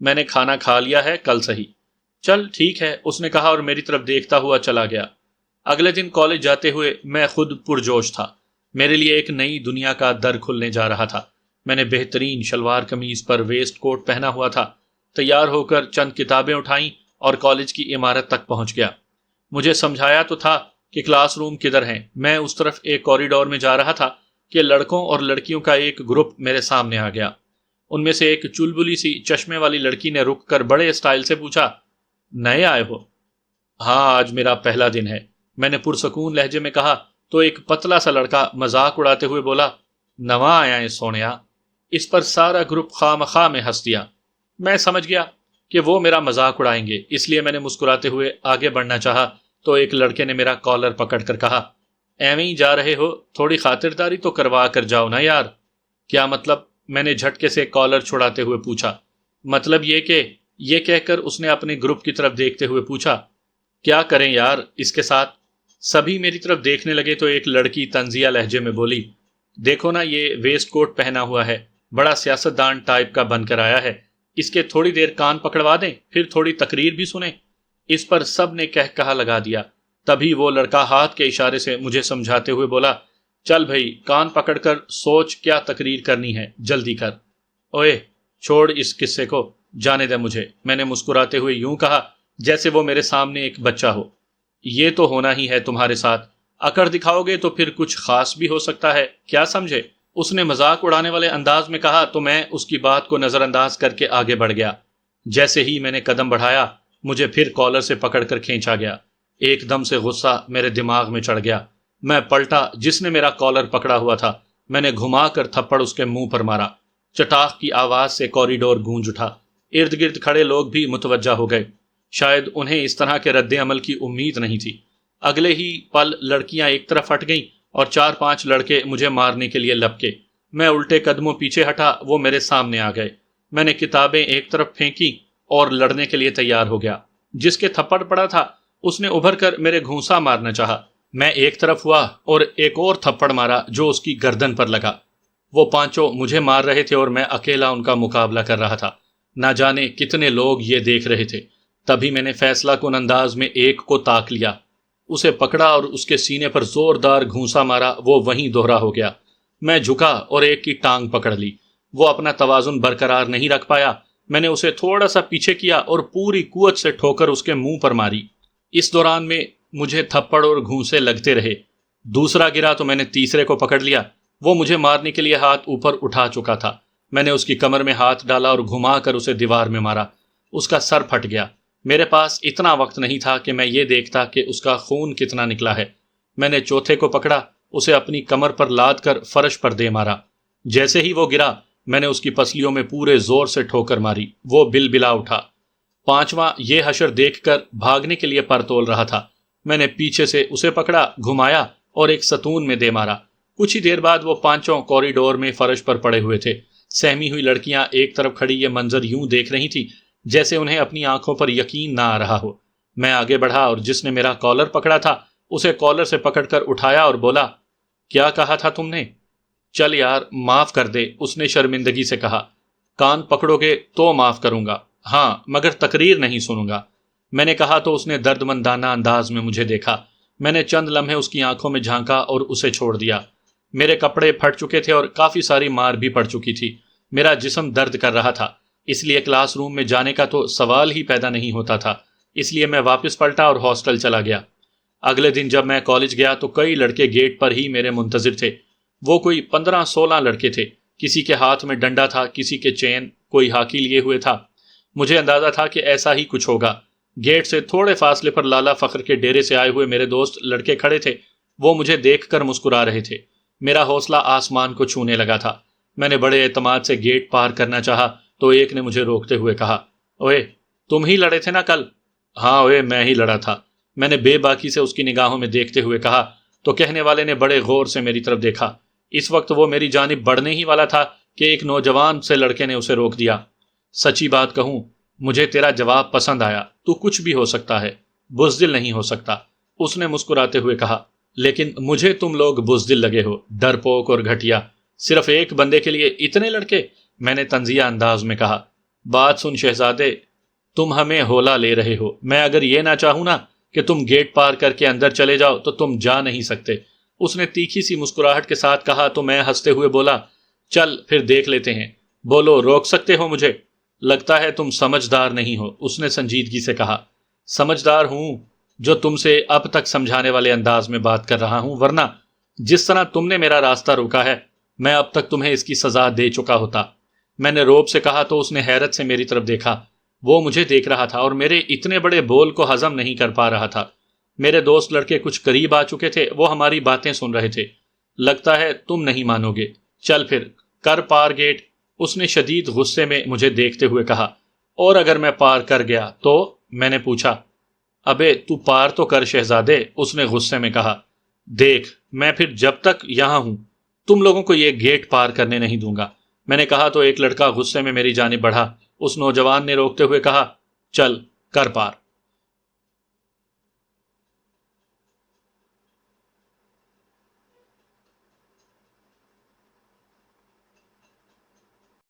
میں نے کھانا کھا لیا ہے، کل صحیح۔ چل ٹھیک ہے، اس نے کہا اور میری طرف دیکھتا ہوا چلا گیا۔ اگلے دن کالج جاتے ہوئے میں خود پرجوش تھا۔ میرے لیے ایک نئی دنیا کا در کھلنے جا رہا تھا۔ میں نے بہترین شلوار قمیض پر ویسٹ کوٹ پہنا ہوا تھا۔ تیار ہو کر چند کتابیں اٹھائیں اور کالج کی عمارت تک پہنچ گیا۔ مجھے سمجھایا تو تھا کہ کلاس روم کدھر ہیں۔ میں اس طرف ایک کوریڈور میں جا رہا تھا کہ لڑکوں اور لڑکیوں کا ایک گروپ میرے سامنے آ گیا۔ ان میں سے ایک چلبلی سی چشمے والی لڑکی نے رک کر بڑے اسٹائل سے پوچھا، نئے آئے ہو؟ ہاں، آج میرا پہلا دن ہے، میں نے پرسکون لہجے میں کہا۔ تو ایک پتلا سا لڑکا مذاق اڑاتے ہوئے بولا، نواں آیا ہے سونیا۔ اس پر سارا گروپ خواہ مخواہ میں ہنس دیا۔ میں سمجھ گیا کہ وہ میرا مذاق اڑائیں گے، اس لیے میں نے مسکراتے ہوئے آگے بڑھنا چاہا تو ایک لڑکے نے میرا کالر پکڑ کر کہا، ایویں ہی جا رہے ہو، تھوڑی خاطرداری تو کروا کر جاؤ نا یار۔ کیا مطلب؟ میں نے جھٹکے سے کالر چھڑاتے ہوئے پوچھا۔ مطلب یہ کہ، یہ کہہ کر اس نے اپنے گروپ کی طرف دیکھتے ہوئے پوچھا، کیا کریں یار اس کے ساتھ؟ سبھی میری طرف دیکھنے لگے تو ایک لڑکی طنزیہ لہجے میں بولی، دیکھو نا یہ ویسٹ کوٹ پہنا ہوا ہے، بڑا سیاستدان ٹائپ کا بن کر آیا ہے، اس کے تھوڑی دیر کان پکڑوا دیں، پھر تھوڑی تقریر بھی سنیں۔ اس پر سب نے کہہ کہا لگا دیا۔ تبھی وہ لڑکا ہاتھ کے اشارے سے مجھے سمجھاتے ہوئے بولا، چل بھائی، کان پکڑ کر سوچ کیا تقریر کرنی ہے، جلدی کر۔ اوئے چھوڑ اس قصے کو، جانے دے مجھے، میں نے مسکراتے ہوئے یوں کہا جیسے وہ میرے سامنے ایک بچہ ہو۔ یہ تو ہونا ہی ہے تمہارے ساتھ، اکڑ دکھاؤ گے تو پھر کچھ خاص بھی ہو سکتا ہے، کیا سمجھے؟ اس نے مذاق اڑانے والے انداز میں کہا تو میں اس کی بات کو نظر انداز کر کے آگے بڑھ گیا۔ جیسے ہی میں نے قدم بڑھایا، مجھے پھر کالر سے پکڑ کر کھینچا گیا۔ ایک دم سے غصہ میرے دماغ میں چڑھ گیا۔ میں پلٹا، جس نے میرا کالر پکڑا ہوا تھا، میں نے گھما کر تھپڑ اس کے منہ پر مارا۔ چٹاخ کی آواز سے کوریڈور گونج اٹھا۔ ارد گرد کھڑے لوگ بھی متوجہ ہو گئے، شاید انہیں اس طرح کے رد عمل کی امید نہیں تھی۔ اگلے ہی پل لڑکیاں ایک طرف ہٹ گئیں اور 4-5 لڑکے مجھے مارنے کے لیے لپکے۔ میں الٹے قدموں پیچھے ہٹا، وہ میرے سامنے آ گئے۔ میں نے کتابیں ایک طرف پھینکی اور لڑنے کے لیے تیار ہو گیا۔ جس کے تھپڑ پڑا تھا اس نے ابھر کر میرے گھونسا مارنا چاہا۔ میں ایک طرف ہوا اور ایک اور تھپڑ مارا جو اس کی گردن پر لگا۔ وہ 5 مجھے مار رہے تھے اور میں اکیلا ان کا مقابلہ کر رہا تھا۔ نہ جانے کتنے لوگ یہ دیکھ رہے تھے۔ تبھی میں نے فیصلہ کن انداز میں ایک کو تاک لیا، اسے پکڑا اور اس کے سینے پر زوردار گھونسا مارا۔ وہ وہیں دوہرا ہو گیا۔ میں جھکا اور ایک کی ٹانگ پکڑ لی۔ وہ اپنا توازن برقرار نہیں رکھ پایا۔ میں نے اسے تھوڑا سا پیچھے کیا اور پوری قوت سے ٹھوکر اس کے منہ پر ماری۔ اس دوران میں مجھے تھپڑ اور گھونسے لگتے رہے۔ دوسرا گرا تو میں نے تیسرے کو پکڑ لیا۔ وہ مجھے مارنے کے لیے ہاتھ اوپر اٹھا چکا تھا۔ میں نے اس کی کمر میں ہاتھ ڈالا اور گھما کر اسے دیوار میں مارا۔ اس کا سر پھٹ گیا۔ میرے پاس اتنا وقت نہیں تھا کہ میں یہ دیکھتا کہ اس کا خون کتنا نکلا ہے۔ میں نے چوتھے کو پکڑا، اسے اپنی کمر پر لاد کر فرش پر دے مارا۔ جیسے ہی وہ گرا، میں نے اس کی پسلیوں میں پورے زور سے ٹھوکر ماری۔ وہ بلبلا اٹھا۔ 5واں یہ حشر دیکھ کر بھاگنے کے لیے پر تول رہا تھا۔ میں نے پیچھے سے اسے پکڑا، گھمایا اور ایک ستون میں دے مارا۔ کچھ ہی دیر بعد وہ 5 کوریڈور میں فرش پر پڑے ہوئے تھے۔ سہمی ہوئی لڑکیاں ایک طرف کھڑی یہ منظر یوں دیکھ رہی تھی جیسے انہیں اپنی آنکھوں پر یقین نہ آ رہا ہو۔ میں آگے بڑھا اور جس نے میرا کالر پکڑا تھا اسے کالر سے پکڑ کر اٹھایا اور بولا، کیا کہا تھا تم نے؟ چل یار معاف کر دے، اس نے شرمندگی سے کہا۔ کان پکڑو گے تو معاف کروں گا، ہاں مگر تقریر نہیں سنوں گا، میں نے کہا تو اس نے درد مندانہ انداز میں مجھے دیکھا۔ میں نے چند لمحے اس کی آنکھوں میں جھانکا اور اسے چھوڑ دیا۔ میرے کپڑے پھٹ چکے تھے اور کافی ساری مار بھی پڑ چکی تھی۔ میرا جسم درد کر رہا تھا، اس لیے کلاس روم میں جانے کا تو سوال ہی پیدا نہیں ہوتا تھا۔ اس لیے میں واپس پلٹا اور ہاسٹل چلا گیا۔ اگلے دن جب میں کالج گیا تو کئی لڑکے گیٹ پر ہی میرے منتظر تھے۔ وہ کوئی 15-16 لڑکے تھے۔ کسی کے ہاتھ میں ڈنڈا تھا، کسی کے چین، کوئی ہاکی لیے ہوئے تھا۔ مجھے اندازہ تھا کہ ایسا ہی کچھ ہوگا۔ گیٹ سے تھوڑے فاصلے پر لالا فخر کے ڈیرے سے آئے ہوئے میرے دوست لڑکے کھڑے تھے۔ وہ مجھے دیکھ کر مسکرا رہے تھے۔ میرا حوصلہ آسمان کو چھونے لگا تھا۔ میں نے بڑے اعتماد سے گیٹ پار کرنا چاہا تو ایک نے مجھے روکتے ہوئے کہا، اوئے تم ہی لڑے تھے نا کل؟ ہاں اوئے میں ہی لڑا تھا، میں نے بے باکی سے اس کی نگاہوں میں دیکھتے ہوئے کہا تو کہنے والے نے بڑے غور سے میری طرف دیکھا۔ اس وقت وہ میری جانب بڑھنے ہی والا تھا کہ ایک نوجوان سے لڑکے نے اسے روک دیا۔ سچی بات کہوں، مجھے تیرا جواب پسند آیا۔ تو کچھ بھی ہو سکتا ہے، بزدل نہیں ہو سکتا، اس نے مسکراتے ہوئے کہا۔ لیکن مجھے تم لوگ بزدل لگے ہو، ڈرپوک اور گھٹیا۔ صرف ایک بندے کے لیے اتنے لڑکے، میں نے طنزیہ انداز میں کہا۔ بات سن شہزادے، تم ہمیں ہولا لے رہے ہو۔ میں اگر یہ نہ چاہوں نا کہ تم گیٹ پار کر کے اندر چلے جاؤ تو تم جا نہیں سکتے، اس نے تیکھی سی مسکراہٹ کے ساتھ کہا تو میں ہنستے ہوئے بولا، چل پھر دیکھ لیتے ہیں، بولو روک سکتے ہو مجھے؟ لگتا ہے تم سمجھدار نہیں ہو، اس نے سنجیدگی سے کہا۔ سمجھدار ہوں جو تم سے اب تک سمجھانے والے انداز میں بات کر رہا ہوں، ورنہ جس طرح تم نے میرا راستہ روکا ہے میں اب تک تمہیں اس کی سزا دے چکا ہوتا۔ میں نے روب سے کہا تو اس نے حیرت سے میری طرف دیکھا۔ وہ مجھے دیکھ رہا تھا اور میرے اتنے بڑے بول کو ہضم نہیں کر پا رہا تھا۔ میرے دوست لڑکے کچھ قریب آ چکے تھے، وہ ہماری باتیں سن رہے تھے۔ لگتا ہے تم نہیں مانو گے، چل پھر کر پار گیٹ، اس نے شدید غصے میں مجھے دیکھتے ہوئے کہا۔ اور اگر میں پار کر گیا تو؟ میں نے پوچھا۔ ابے تو پار تو کر شہزادے، اس نے غصے میں کہا۔ دیکھ میں پھر جب تک یہاں ہوں تم لوگوں کو یہ گیٹ پار کرنے نہیں دوں گا، میں نے کہا تو ایک لڑکا غصے میں میری جانب بڑھا۔ اس نوجوان نے روکتے ہوئے کہا، چل کر پار۔